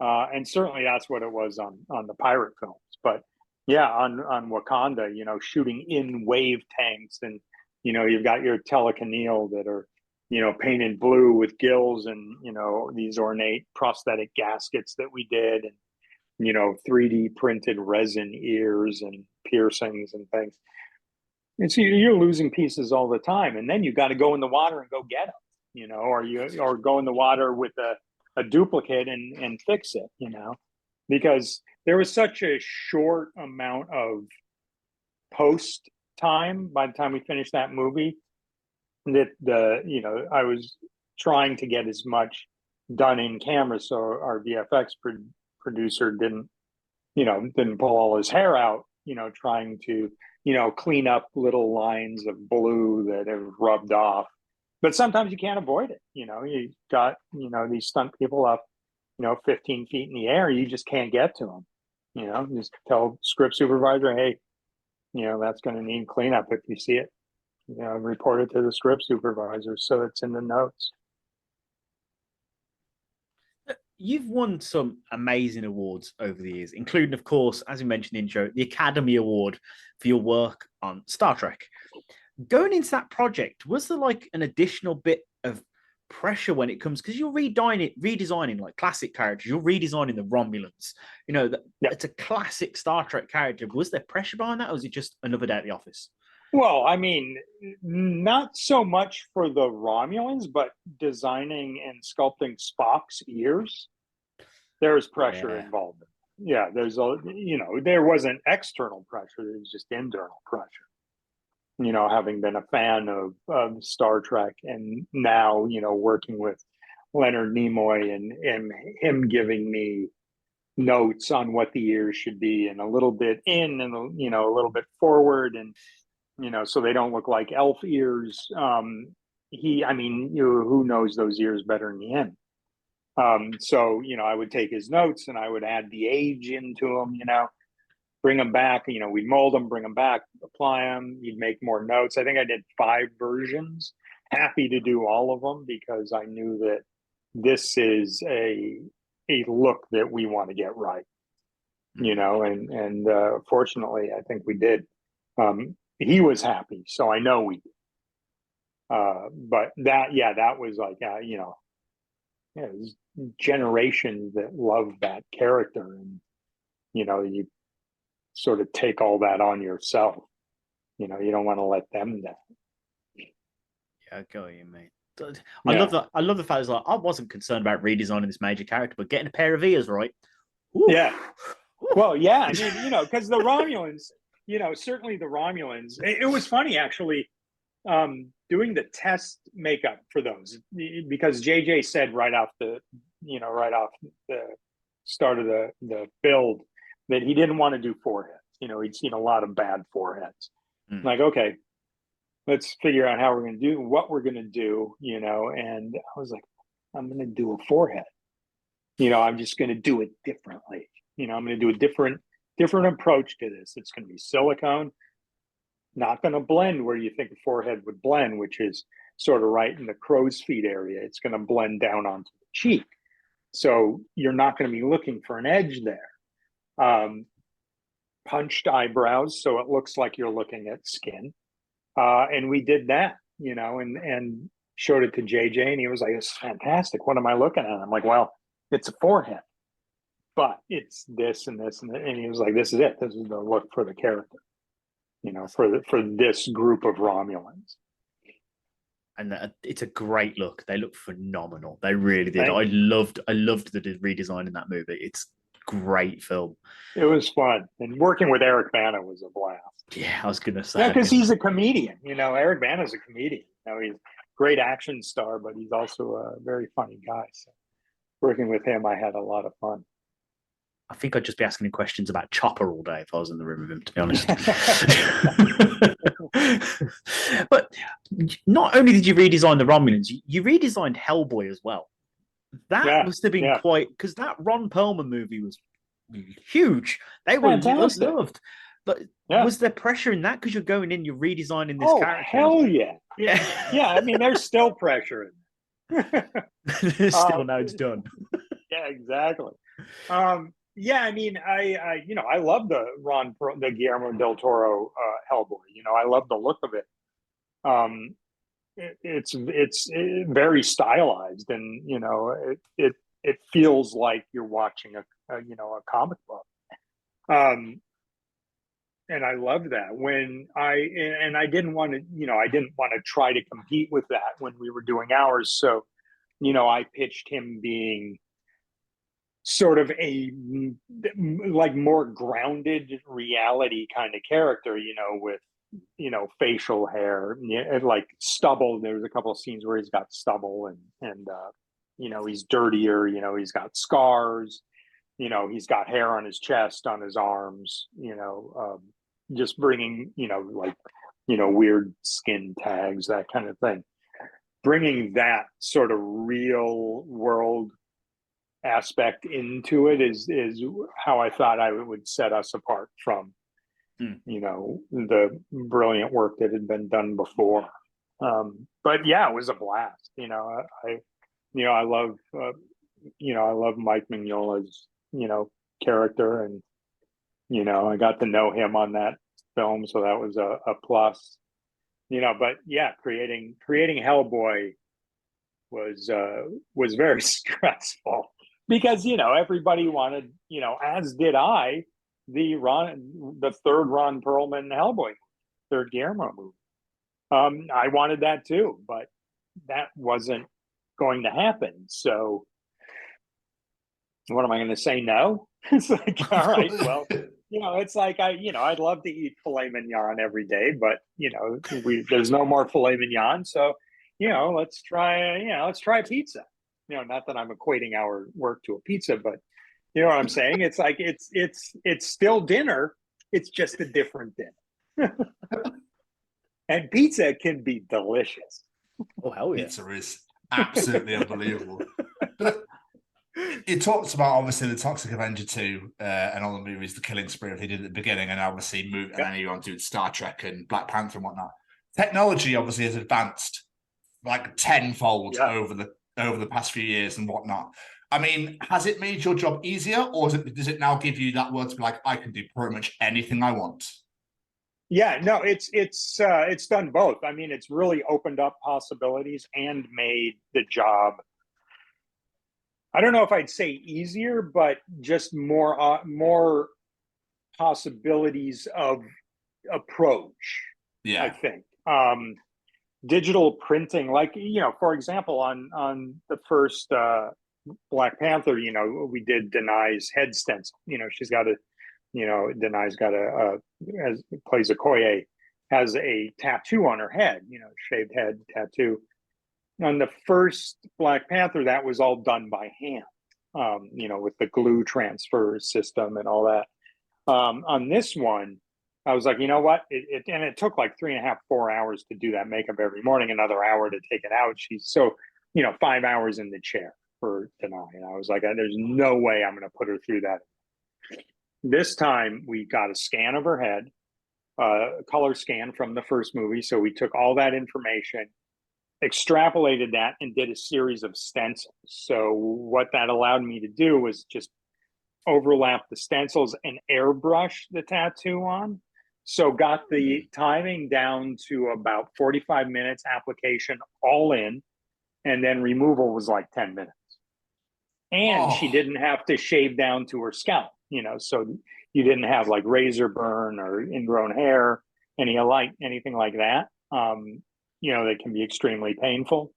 And certainly that's what it was on the pirate films. But yeah, on Wakanda, shooting in wave tanks, and you've got your telekineal that are painted blue with gills, and these ornate prosthetic gaskets that we did, and 3D printed resin ears and piercings and things. And so you're losing pieces all the time, and then you got to go in the water and go get them, or go in the water with a duplicate and fix it, because there was such a short amount of post time by the time we finished that movie that I was trying to get as much done in camera, so our VFX producer didn't pull all his hair out, trying to clean up little lines of blue that have rubbed off. But sometimes you can't avoid it. You got these stunt people up 15 feet in the air. You just can't get to them. Just tell script supervisor, hey, that's going to need cleanup. If you see it, report it to the script supervisor so it's in the notes. You've won some amazing awards over the years, including, of course, as you mentioned in the intro, the Academy Award for your work on Star Trek. Going into that project, was there like an additional bit of pressure when it comes, because you're redesigning like classic characters, you're redesigning the Romulans, it's a classic Star Trek character. Was there pressure behind that, or was it just another day at the office? Well, I mean, not so much for the Romulans, but designing and sculpting Spock's ears, there's pressure involved. there's there wasn't external pressure, there was just internal pressure. Having been a fan of Star Trek, and now, working with Leonard Nimoy and him giving me notes on what the ears should be, and a little bit in and a little bit forward, and so they don't look like elf ears. Who knows those ears better than him? So I would take his notes and I would add the age into them, bring them back, we'd mold them, bring them back, apply them, you'd make more notes. I think I did 5 versions. Happy to do all of them, because I knew that this is a look that we want to get right, and fortunately I think we did. He was happy, so I know we did. But that was like, there's generations that love that character, and you sort of take all that on yourself. You don't want to let them down. Yeah, I go you, mate. I love that. I love the fact that I wasn't concerned about redesigning this major character, but getting a pair of ears right. Ooh. Yeah. Well, yeah, because the Romulans, certainly the Romulans. It was funny, actually, doing the test makeup for those, because JJ said right off the start of the build that he didn't want to do foreheads. He'd seen a lot of bad foreheads. Like, okay, let's figure out how we're going to do what we're going to do, and I was like, I'm going to do a forehead. I'm just going to do it differently. I'm going to do a different approach to this. It's going to be silicone, not going to blend where you think a forehead would blend, which is sort of right in the crow's feet area. It's going to blend down onto the cheek. So you're not going to be looking for an edge there. Punched eyebrows, so it looks like you're looking at skin. And we did that, and showed it to JJ, and he was like, "It's fantastic. What am I looking at?" I'm like, "Well, it's a forehead, but it's this and this and that." And he was like, "This is it. This is the look for the character, for this group of Romulans." And it's a great look. They look phenomenal. They really did. I loved the redesign in that movie. It's a great film. It was fun, and working with Eric Bana was a blast. Yeah, I was gonna say. Yeah, because he's a comedian. Eric Bana's a comedian. He's a great action star, but he's also a very funny guy. So working with him, I had a lot of fun. I think I'd just be asking him questions about Chopper all day if I was in the room with him, to be honest. But not only did you redesign the Romulans, you redesigned Hellboy as well. That must have been quite, because that Ron Perlman movie was huge. They were just loved. But was there pressure in that, because you're going in, you're redesigning this character? Hell yeah. Yeah. There's still pressure in there. Still, now it's done. Yeah, exactly. I love the Guillermo del Toro Hellboy. I love the look of it. It's very stylized, and it feels like you're watching a comic book. And I love that. When I didn't want to try to compete with that when we were doing ours. So, I pitched him being sort of a more grounded reality kind of character, with facial hair, like stubble. There was a couple of scenes where he's got stubble, and he's dirtier. He's got scars. He's got hair on his chest, on his arms. Just bringing weird skin tags, that kind of thing. Bringing that sort of real world aspect into it is how I thought I would set us apart from the brilliant work that had been done before. But yeah, it was a blast. I love Mike Mignola's character, and I got to know him on that film, so that was a plus. But yeah, creating Hellboy was very stressful, because everybody wanted, as did I, the third Ron Perlman Hellboy, third Guillermo movie. I wanted that too, but that wasn't going to happen. So what am I going to say? No, It's like, all right, well, it's like I'd love to eat filet mignon every day, but there's no more filet mignon, so let's try pizza. Not that I'm equating our work to a pizza, but you know what I'm saying? It's like it's still dinner. It's just a different dinner. And pizza can be delicious. Oh hell yeah! Pizza is absolutely unbelievable. But it talks about obviously the Toxic Avenger 2 and all the movies, the killing spree he did at the beginning, and obviously and then he went to Star Trek and Black Panther and whatnot. Technology obviously has advanced like tenfold over the past few years and whatnot. I mean, has it made your job easier, or does it now give you that word to be like, I can do pretty much anything I want? Yeah, no, it's done both. I mean, it's really opened up possibilities and made the job, I don't know if I'd say easier, but just more possibilities of approach. Yeah, I think digital printing, like for example, on the first Black Panther, we did Denai's head stencil. She's got Denai's got plays Okoye, has a tattoo on her head. Shaved head tattoo. On the first Black Panther, that was all done by hand, with the glue transfer system and all that. On this one, I was like, you know what? It took like 3.5, 4 hours to do that makeup every morning, another hour to take it out. She's 5 hours in the chair for Denai. And I was like, there's no way I'm going to put her through that. This time we got a scan of her head, a color scan from the first movie. So we took all that information, extrapolated that, and did a series of stencils. So what that allowed me to do was just overlap the stencils and airbrush the tattoo on. So got the timing down to about 45 minutes application all in, and then removal was like 10 minutes. And she didn't have to shave down to her scalp, so you didn't have like razor burn or ingrown hair, anything like that. That can be extremely painful.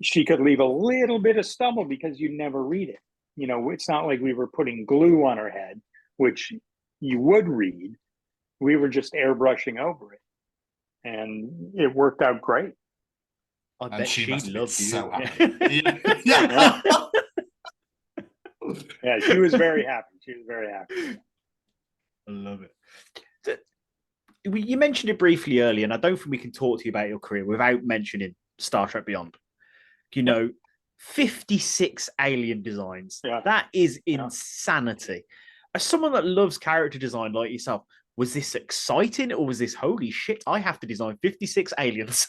She could leave a little bit of stubble because you'd never read it. It's not like we were putting glue on her head, which you would read. We were just airbrushing over it, and it worked out great. I bet she loved you. So happy. Yeah. Yeah, she was very happy. I love it. You mentioned it briefly earlier, and I don't think we can talk to you about your career without mentioning Star Trek Beyond. 56 alien designs. Yeah. That is insanity. As someone that loves character design like yourself, was this exciting, or was this, holy shit, I have to design 56 aliens?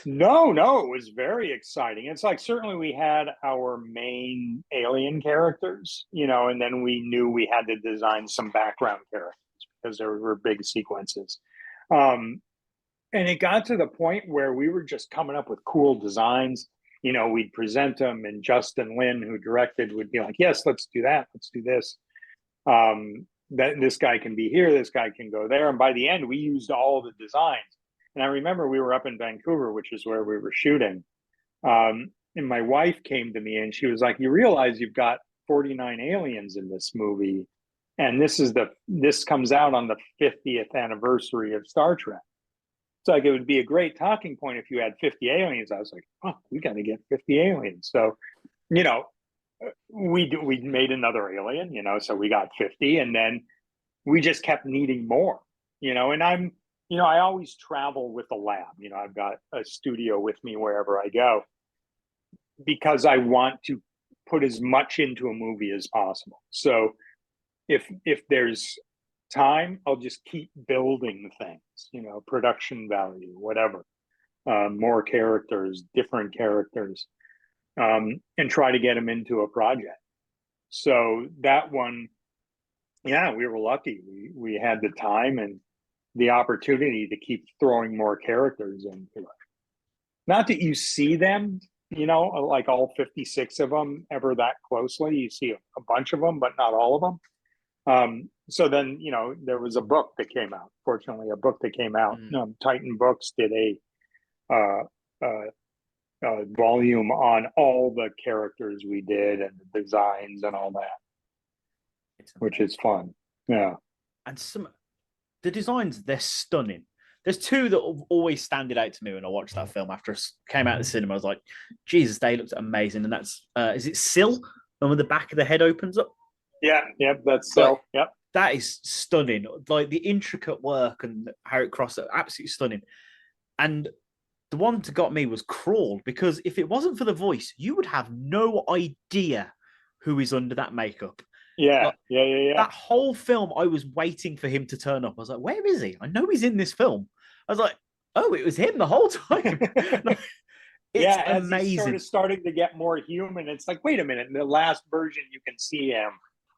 No, it was very exciting. It's like, certainly we had our main alien characters, and then we knew we had to design some background characters because there were big sequences. And it got to the point where we were just coming up with cool designs. We'd present them, and Justin Lin, who directed, would be like, yes, let's do that. Let's do this. That this guy can be here, this guy can go there. And by the end, we used all the designs. And I remember we were up in Vancouver, which is where we were shooting. And my wife came to me and she was like, you realize you've got 49 aliens in this movie. And this comes out on the 50th anniversary of Star Trek. It's like, it would be a great talking point if you had 50 aliens. I was like, oh, we got to get 50 aliens. So, we made another alien, so we got 50, and then we just kept needing more, and I always travel with a lab. I've got a studio with me wherever I go because I want to put as much into a movie as possible. So if there's time, I'll just keep building things, production value, whatever, more characters, different characters, and try to get them into a project. So that one, yeah, we were lucky. We had the time and the opportunity to keep throwing more characters into it. Not that you see them, like all 56 of them ever that closely. You see a bunch of them, but not all of them. So then, there was a book that came out. Fortunately, a book that came out. Titan Books did a volume on all the characters we did and the designs and all that. which is fun. Yeah. And the designs, they're stunning. There's two that have always standed out to me when I watched that film after it came out of the cinema. I was like, Jesus, they looked amazing. And that's, is it Syl? When the back of the head opens up? Yeah, that's Syl. Yep. That is stunning. Like the intricate work and how it crossed, absolutely stunning. And the one that got me was Crawl, because if it wasn't for the voice, you would have no idea who is under that makeup. Yeah. That whole film, I was waiting for him to turn up. I was like, where is he? I know he's in this film. I was like, oh, it was him the whole time. It's amazing. As he's sort of starting to get more human. It's like, wait a minute. In the last version, you can see him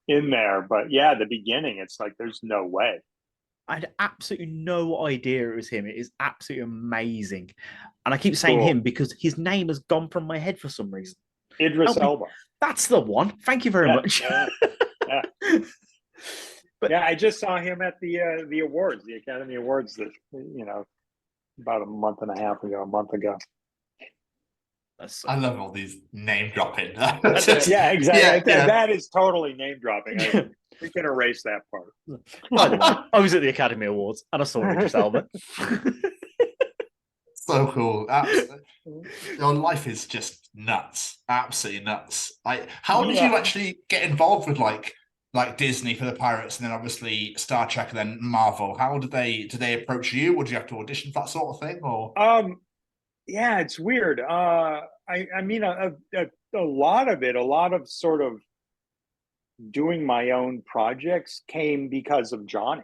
in there. But yeah, the beginning, it's like, there's no way. I had absolutely no idea it was him. It is absolutely amazing. And I keep saying him because his name has gone from my head for some reason. Idris Elba. That's the one. Thank you very much. Yeah. But I just saw him at the awards, the Academy Awards, that about a month ago. I love all these name dropping. Yeah, exactly. That is totally name dropping. We can erase that part. I was at the Academy Awards and I saw Idris Elba. So cool. Your life is just nuts. Absolutely nuts. How did you actually get involved with like Disney for the Pirates and then obviously Star Trek and then Marvel? How did they approach you? Or did you have to audition for that sort of thing? Or yeah, it's weird. I mean a lot of sort of doing my own projects came because of Johnny.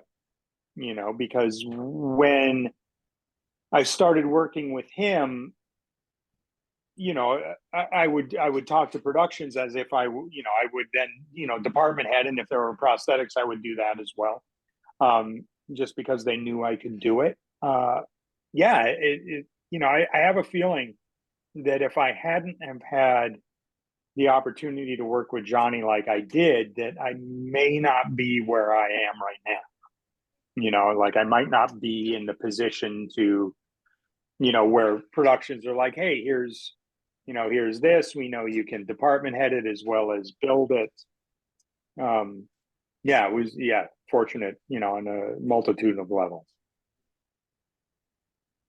Because when I started working with him, I would talk to productions as if I would then, department head. And if there were prosthetics, I would do that as well. Just because they knew I could do it. I have a feeling that if I hadn't have had the opportunity to work with Johnny like I did, that I may not be where I am right now. Like I might not be in the position to, where productions are like, hey, here's this, we know you can department head it as well as build it. It was fortunate, on a multitude of levels.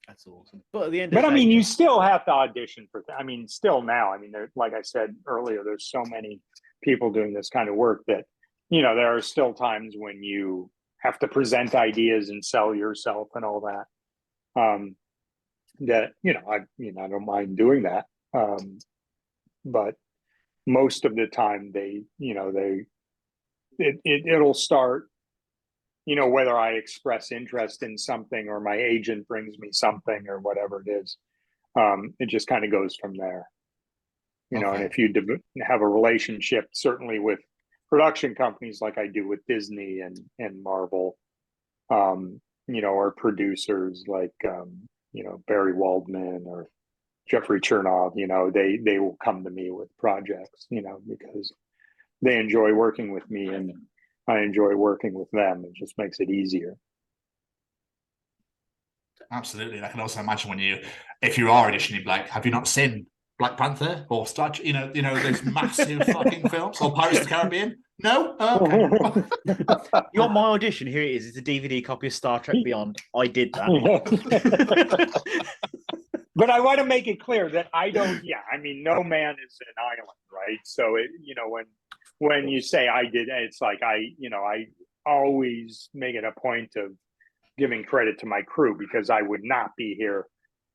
That's awesome. But at the end of the day, I mean, you still have to audition for still now. I mean, like I said earlier, there's so many people doing this kind of work that, there are still times when you have to present ideas and sell yourself and all that. I don't mind doing that. But most of the time it'll start, whether I express interest in something or my agent brings me something or whatever it is, it just kind of goes from there. And if you have a relationship, certainly with production companies like I do with Disney and Marvel, or producers like, Barry Waldman or Jeffrey Chernov, they will come to me with projects, because they enjoy working with me and I enjoy working with them. It just makes it easier. Absolutely. I can also imagine if you are auditioning, like, have you not seen Black Panther or Star Trek, those massive fucking films, or Pirates of the Caribbean? No? Okay. You want my audition? Here it is. It's a DVD copy of Star Trek Beyond. I did that. But I want to make it clear that I don't, no man is an island, right? So, when you say I did, it's like I always make it a point of giving credit to my crew, because I would not be here,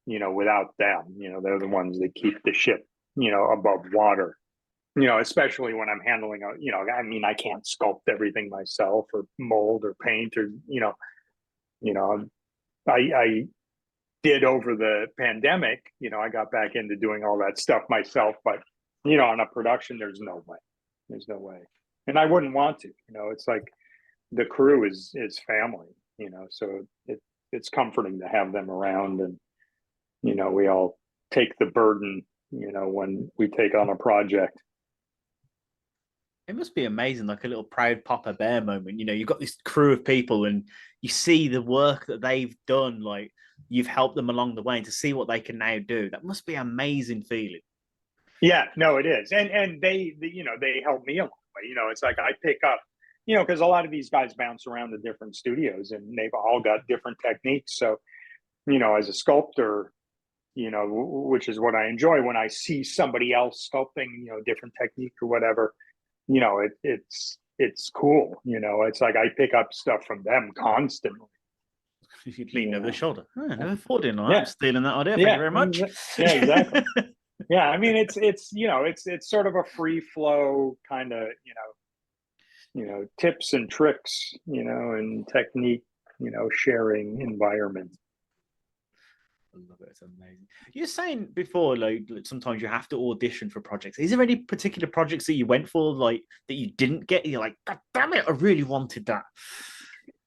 without them. They're the ones that keep the ship, above water, especially when I'm handling, I can't sculpt everything myself or mold or paint or, I did over the pandemic, I got back into doing all that stuff myself, but, on a production, there's no way. And I wouldn't want to, it's like the crew is family, so it's comforting to have them around, and, we all take the burden, when we take on a project. It must be amazing, like a little proud Papa Bear moment. You've got this crew of people and you see the work that they've done, like you've helped them along the way, and to see what they can now do. That must be an amazing feeling. Yeah, no, it is. And they help me along the way. It's like I pick up, because a lot of these guys bounce around to different studios and they've all got different techniques. So, as a sculptor, which is what I enjoy when I see somebody else sculpting, different technique or whatever, it's cool. It's like I pick up stuff from them constantly. You lean over the shoulder. Oh, I never thought in on Yeah. that. I'm stealing that idea. Thank you very much. Yeah, exactly. Yeah, I mean, it's sort of a free flow kind of, tips and tricks, and technique, sharing environment. I love it. It's amazing. You're saying before, like sometimes you have to audition for projects. Is there any particular projects that you went for, like that you didn't get? You're like, God damn it, I really wanted that.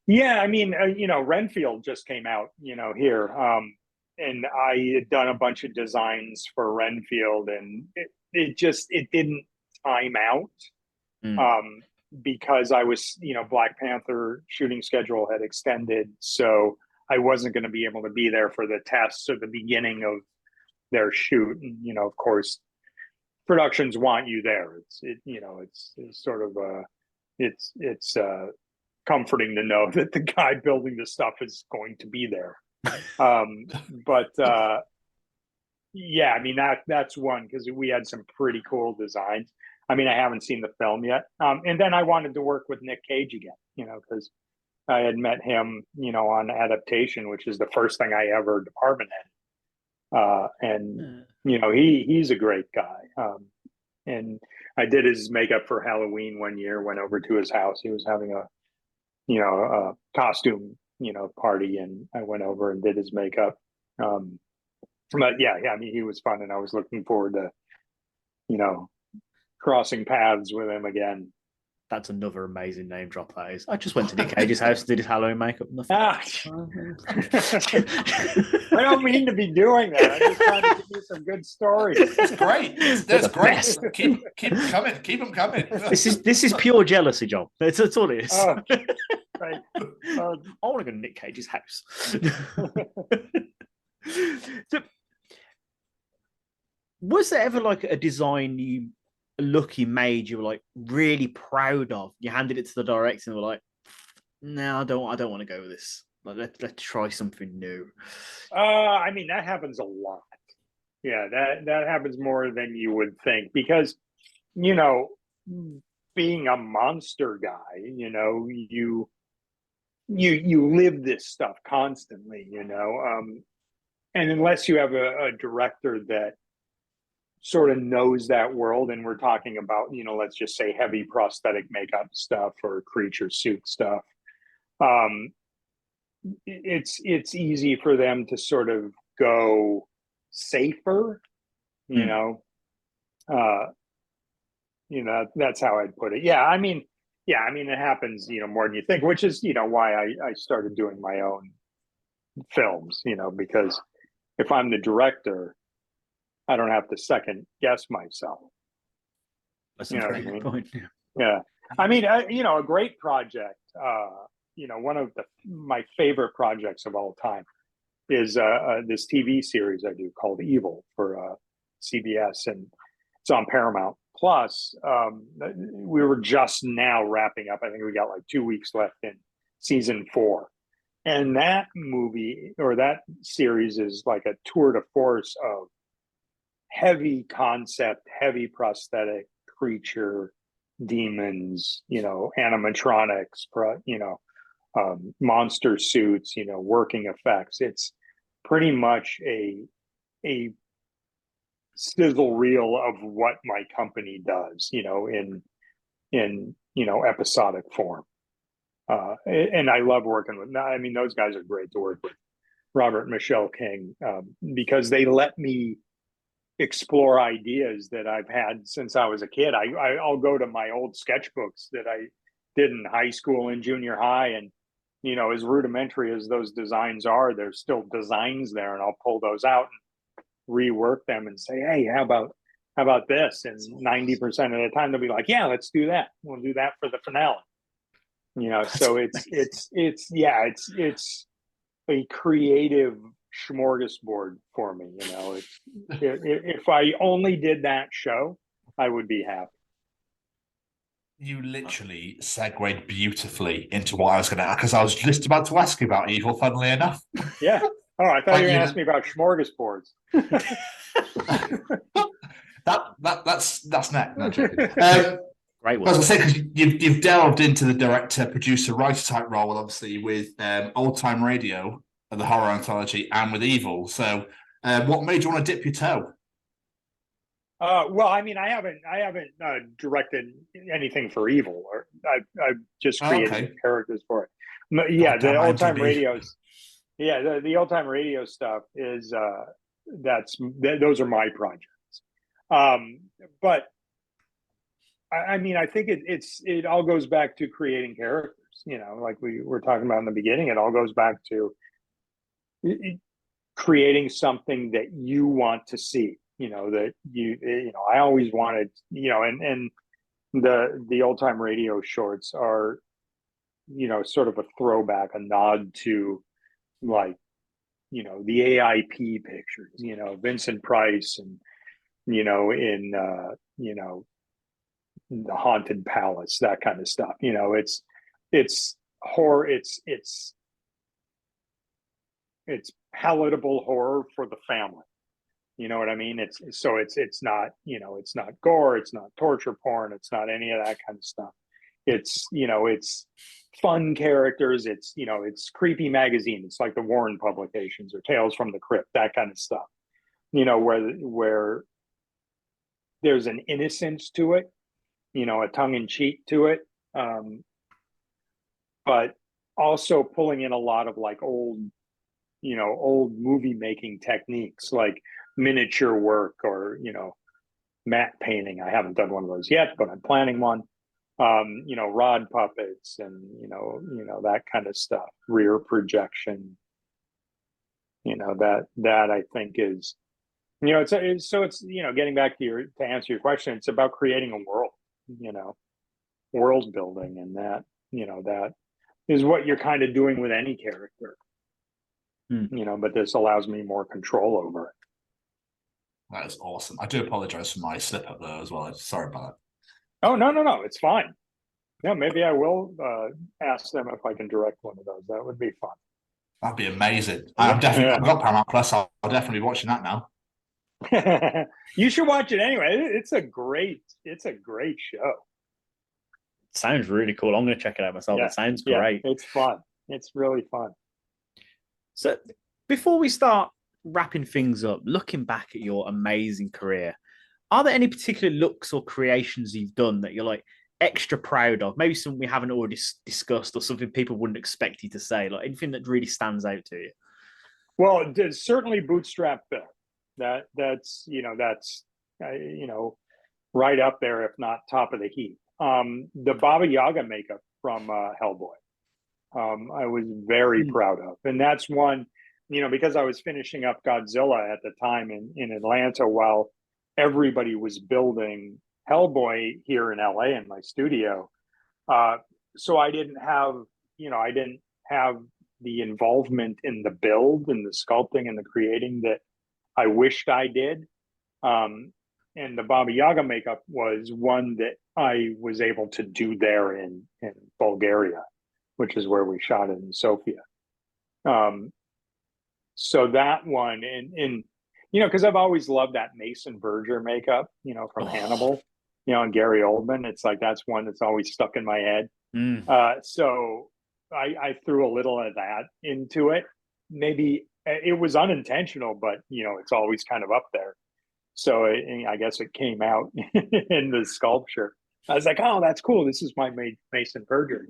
Yeah, I mean, Renfield just came out, here, and I had done a bunch of designs for Renfield, and it didn't time out, because I was, Black Panther shooting schedule had extended, so I wasn't going to be able to be there for the tests or the beginning of their shoot. And, of course, productions want you there. It's sort of it's comforting to know that the guy building the stuff is going to be there. Yeah, I mean, that's one, because we had some pretty cool designs. I mean, I haven't seen the film yet. And then I wanted to work with Nick Cage again, because I had met him, on Adaptation, which is the first thing I ever department headed. And he's a great guy. And I did his makeup for Halloween one year, went over to his house. He was having a costume, party, and I went over and did his makeup. But yeah, I mean, he was fun, and I was looking forward to, crossing paths with him again. That's another amazing name drop, that is. I just went to Nick Cage's house and did his Halloween makeup. I don't mean to be doing that. I'm just trying to give you some good stories. It's great. That's great. Keep them coming. Keep them coming. This is pure jealousy, John. That's all it is. Oh, right. I want to go to Nick Cage's house. So, was there ever like a design you made you were like really proud of? You handed it to the director and were like, no, I don't want to go with this. Like, let's try something new. I mean, that happens a lot. Yeah, that happens more than you would think, because being a monster guy, you live this stuff constantly, and unless you have a director that sort of knows that world, and we're talking about, let's just say heavy prosthetic makeup stuff or creature suit stuff, it's easy for them to sort of go safer, that's how I'd put it. I mean, it happens, more than you think, which is, why I started doing my own films, because if I'm the director, I don't have to second guess myself. That's a great point. Yeah. I mean, a great project, one of my favorite projects of all time is this TV series I do called Evil for CBS, and it's on Paramount Plus. We were just now wrapping up. I think we got like 2 weeks left in season 4. And that movie, or that series, is like a tour de force of heavy concept, heavy prosthetic, creature, demons, animatronics, monster suits, working effects. It's pretty much a sizzle reel of what my company does, in episodic form. And I love working with, I mean, those guys are great to work with. Robert and Michelle King, because they let me explore ideas that I've had since I was a kid. I'll go to my old sketchbooks that I did in high school and junior high, and as rudimentary as those designs are, there's still designs there, and I'll pull those out and rework them and say, hey, how about this? And 90% of the time they'll be like, yeah, let's do that. We'll do that for the finale. So it's a creative smorgasbord for me. If I only did that show, I would be happy. You literally segued beautifully into what I was going to, because I was just about to ask you about Evil, funnily enough. Yeah. Oh, I thought you were going to ask me about smorgasbords. That's next. No, Great one. as I say, because you've delved into the director, producer, writer type role, obviously with Old Time Radio, the horror anthology, and with Evil. So, what made you want to dip your toe? Well, I mean, I haven't directed anything for Evil, or I've just created characters for it. Yeah, the Old Time Radios. Yeah, the Old Time Radio stuff is those are my projects. But I mean, I think it all goes back to creating characters. You know, like we were talking about in the beginning, it all goes back to creating something that you want to see. You know, that I always wanted, and the Old Time Radio shorts are, sort of a throwback, a nod to, like, the AIP pictures, Vincent Price and, in the Haunted Palace, that kind of stuff. It's horror. It's palatable horror for the family. You know what I mean? It's not, it's not gore, it's not torture porn, it's not any of that kind of stuff. It's, it's fun characters, it's creepy magazine. It's like the Warren publications or Tales from the Crypt, that kind of stuff. Where there's an innocence to it, a tongue in cheek to it. But also pulling in a lot of like old movie making techniques, like miniature work or matte painting. I haven't done one of those yet, but I'm planning one. Rod puppets and that kind of stuff, rear projection. That I think is it's getting back to answer your question, it's about creating a world, world building, and that that is what you're kind of doing with any character. But this allows me more control over it. That is awesome. I do apologize for my slip up there as well. Sorry about that. Oh, no, it's fine. Yeah, maybe I will ask them if I can direct one of those. That would be fun. That'd be amazing. I've got Paramount Plus. I'll definitely be watching that now. You should watch it anyway. It's a great show. Sounds really cool. I'm going to check it out myself. Yeah. It sounds great. Yeah, it's fun. It's really fun. So before we start wrapping things up, looking back at your amazing career, are there any particular looks or creations you've done that you're like extra proud of? Maybe something we haven't already discussed, or something people wouldn't expect you to say, like anything that really stands out to you? Well, there's certainly Bootstrap Bill. That's right up there, if not top of the heap. The Baba Yaga makeup from Hellboy, I was very proud of. And that's one, because I was finishing up Godzilla at the time in Atlanta while everybody was building Hellboy here in LA in my studio. So I didn't have the involvement in the build and the sculpting and the creating that I wished I did. And the Baba Yaga makeup was one that I was able to do there in Bulgaria, which is where we shot it in Sofia. So that one, and because I've always loved that Mason Verger makeup, from Hannibal, and Gary Oldman. It's like that's one that's always stuck in my head. So I threw a little of that into it. Maybe it was unintentional, but it's always kind of up there. So I guess it came out in the sculpture. I was like, oh, that's cool. This is my Mason Verger,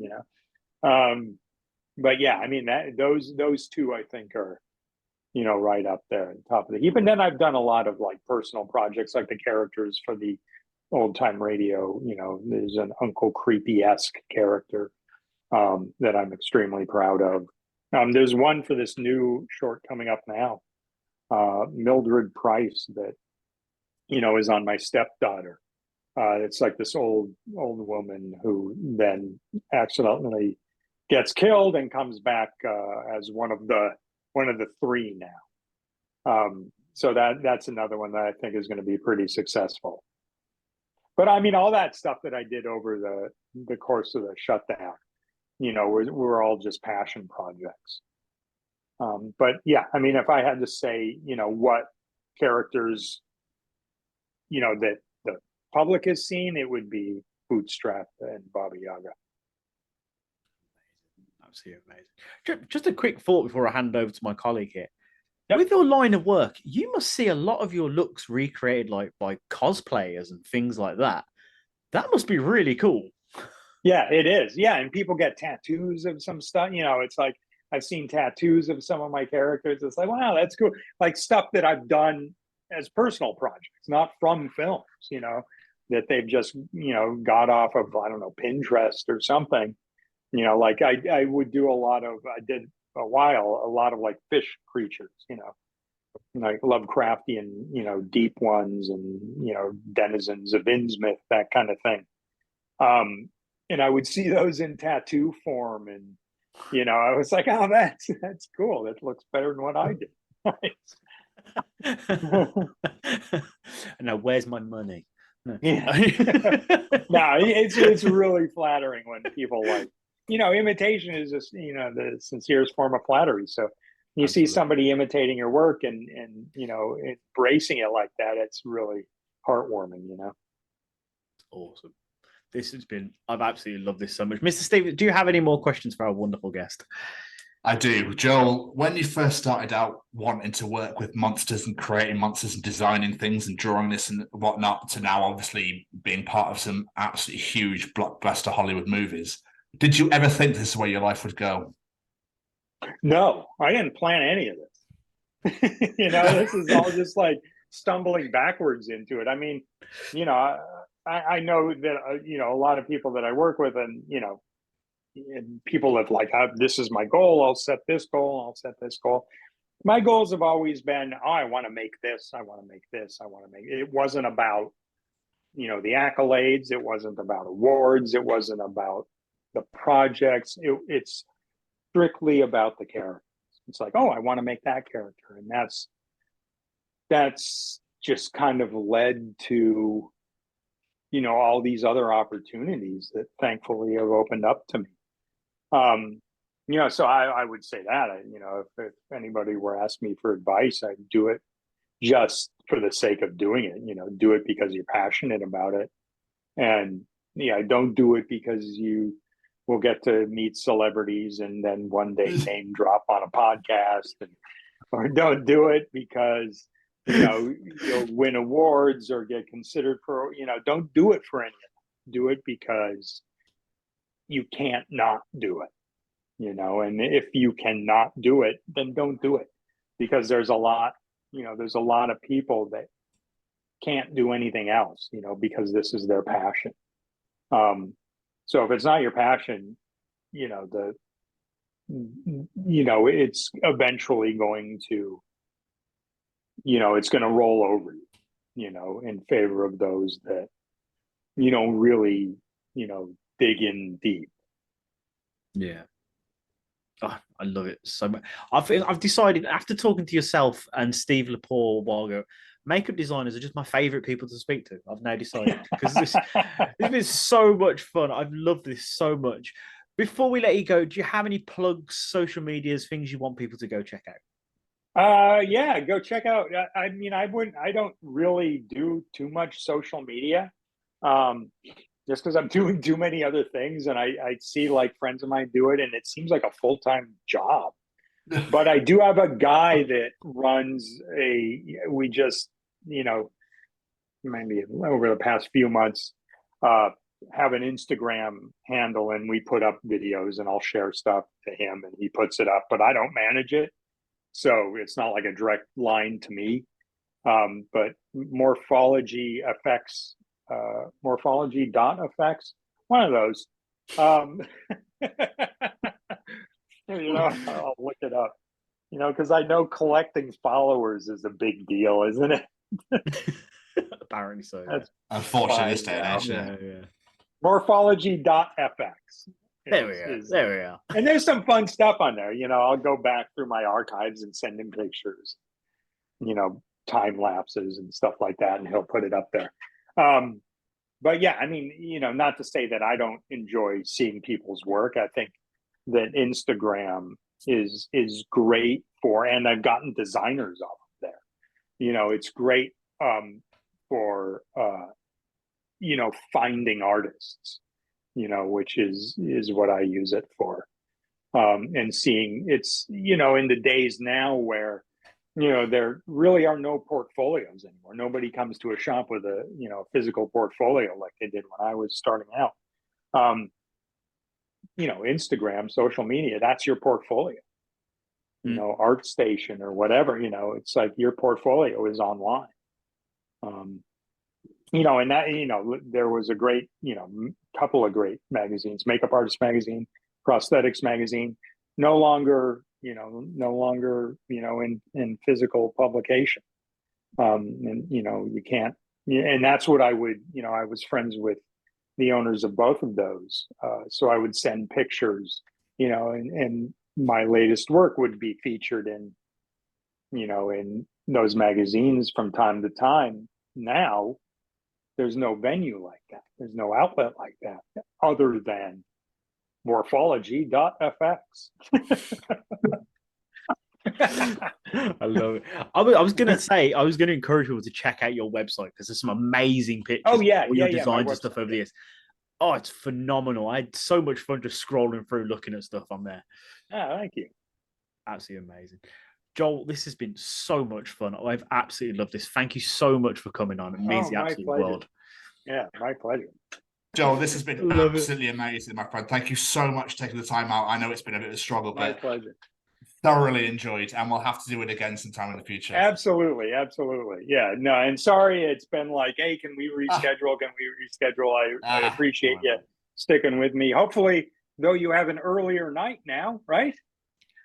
But yeah, I mean those two I think are, right up there at the top of the heap. And then I've done a lot of like personal projects, like the characters for the Old Time Radio. There's an Uncle Creepy-esque character that I'm extremely proud of. There's one for this new short coming up now, Mildred Price, that is on my stepdaughter. It's like this old woman who then accidentally gets killed and comes back as one of the three now. So that's another one that I think is going to be pretty successful. But I mean, all that stuff that I did over the course of the shutdown, were all just passion projects. But yeah, I mean, if I had to say, what characters, that the public has seen, it would be Bootstrap and Baba Yaga. Absolutely amazing. Just a quick thought before I hand over to my colleague here. Yep. With your line of work, you must see a lot of your looks recreated like by cosplayers and things like that. That must be really cool. Yeah, it is. Yeah, and people get tattoos of some stuff. It's like I've seen tattoos of some of my characters. It's like, wow, that's cool. Like stuff that I've done as personal projects, not from films, that they've just, got off of, I don't know, Pinterest or something. Like I would do I did a lot of like fish creatures, like Lovecraftian, deep ones and, denizens of Innsmouth, that kind of thing. And I would see those in tattoo form, and I was like, oh, that's cool. That looks better than what I did. Now, where's my money? No, it's really flattering when people like, imitation is just, the sincerest form of flattery. So you Absolutely. see somebody imitating your work and embracing it like that, it's really heartwarming, Awesome. I've absolutely loved this so much. Mr. Steve, do you have any more questions for our wonderful guest? I do. Joel, when you first started out wanting to work with monsters and creating monsters and designing things and drawing this and whatnot, to now obviously being part of some absolutely huge blockbuster Hollywood movies, did you ever think this is where your life would go? No, I didn't plan any of this. This is all just like stumbling backwards into it. I mean, I know that, a lot of people that I work with and people have like, this is my goal. I'll set this goal. I'll set this goal. My goals have always been, I want to make this. I want to make this. I want to make it. It wasn't about, the accolades. It wasn't about awards. It wasn't about the projects. It's strictly about the characters. It's like, I want to make that character. And that's just kind of led to, all these other opportunities that thankfully have opened up to me. So I would say that, if anybody were asking me for advice, I'd do it just for the sake of doing it, do it because you're passionate about it. And don't do it because you will get to meet celebrities and then one day name drop on a podcast, or don't do it because you'll win awards or get considered for, don't do it for any of that. Do it because you can't not do it, and if you cannot do it, then don't do it, because there's a lot of people that can't do anything else, because this is their passion. So if it's not your passion, it's eventually going to, it's going to roll over you, in favor of those that, really, dig in deep. Yeah. Oh, I love it so much. I've decided, after talking to yourself and Steve Lepore a while ago, makeup designers are just my favorite people to speak to. I've now decided, because this is so much fun. I've loved this so much. Before we let you go, do you have any plugs, social medias, things you want people to go check out? Yeah, go check out. I mean, I don't really do too much social media, just because I'm doing too many other things, and I see like friends of mine do it, and it seems like a full-time job. But I do have a guy that runs we just, maybe over the past few months, have an Instagram handle, and we put up videos, and I'll share stuff to him and he puts it up, but I don't manage it. So it's not like a direct line to me. But Morphology Effects, Morphology.effects, one of those. I'll look it up, because I know collecting followers is a big deal, isn't it? Apparently so. Unfortunately, this day and age. Yeah. Morphology.fx. There we are. And there's some fun stuff on there. I'll go back through my archives and send him pictures, time lapses and stuff like that, and he'll put it up there. but yeah, I mean, not to say that I don't enjoy seeing people's work. I think that Instagram is great and I've gotten designers off of there. It's great for finding artists, which is what I use it for. And seeing it's, in the days now where, there really are no portfolios anymore. Nobody comes to a shop with a, physical portfolio like they did when I was starting out. Instagram, social media, that's your portfolio. ArtStation or whatever, it's like your portfolio is online. And that, there was a great, couple of great magazines, Makeup Artist Magazine, Prosthetics Magazine, no longer in physical publication. And, you can't, and that's what I would, I was friends with the owners of both of those. So I would send pictures, and my latest work would be featured in those magazines from time to time. Now there's no venue like that. There's no outlet like that other than morphology.fx. I love it. I was going to encourage people to check out your website because there's some amazing pictures. Oh yeah, all your designs and stuff over the years. Oh, it's phenomenal. I had so much fun just scrolling through, looking at stuff on there. Oh, thank you. Absolutely amazing. Joel, this has been so much fun. I've absolutely loved this. Thank you so much for coming on. It means the absolute world. Yeah, my pleasure. Joel, this has been absolutely amazing, my friend. Thank you so much for taking the time out. I know it's been a bit of a struggle, My but pleasure. Thoroughly enjoyed, and we'll have to do it again sometime in the future. Absolutely. Yeah, no, and sorry it's been like, hey, can we reschedule? I appreciate you sticking with me. Hopefully, though, you have an earlier night now, right?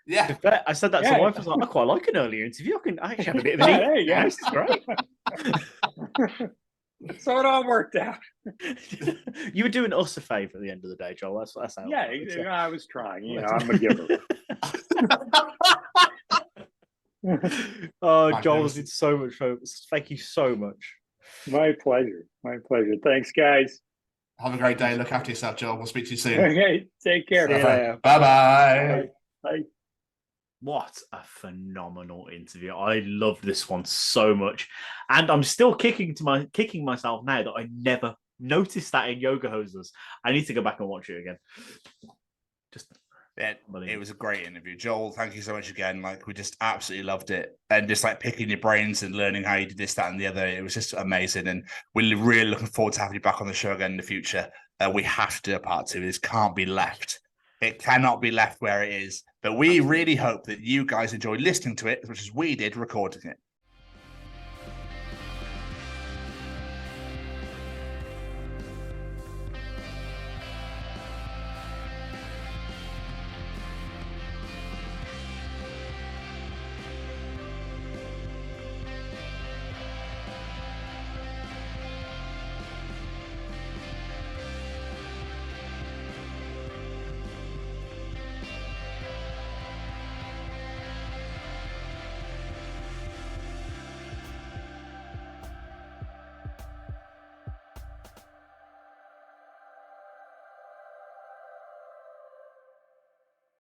Yeah. I said that to my wife. I was like, I quite like an earlier interview. I actually have a bit of an there you go. This is great. So it all worked out. You were doing us a favor at the end of the day, Joel. That's how I was trying. I'm a giver. Joel, it's so much fun. Thank you so much. My pleasure. Thanks, guys. Have a great day. Look after yourself, Joel. We'll speak to you soon. Okay, take care. Bye-bye. Bye. What a phenomenal interview. I loved this one so much. And I'm still kicking myself now that I never noticed that in Yoga Hosers. I need to go back and watch it again. It was a great interview. Joel, thank you so much again. Like, we just absolutely loved it. And just like picking your brains and learning how you did this, that, and the other. It was just amazing. And we're really looking forward to having you back on the show again in the future. We have to do a part 2. This can't be left. It cannot be left where it is. But we really hope that you guys enjoyed listening to it as much as we did recording it.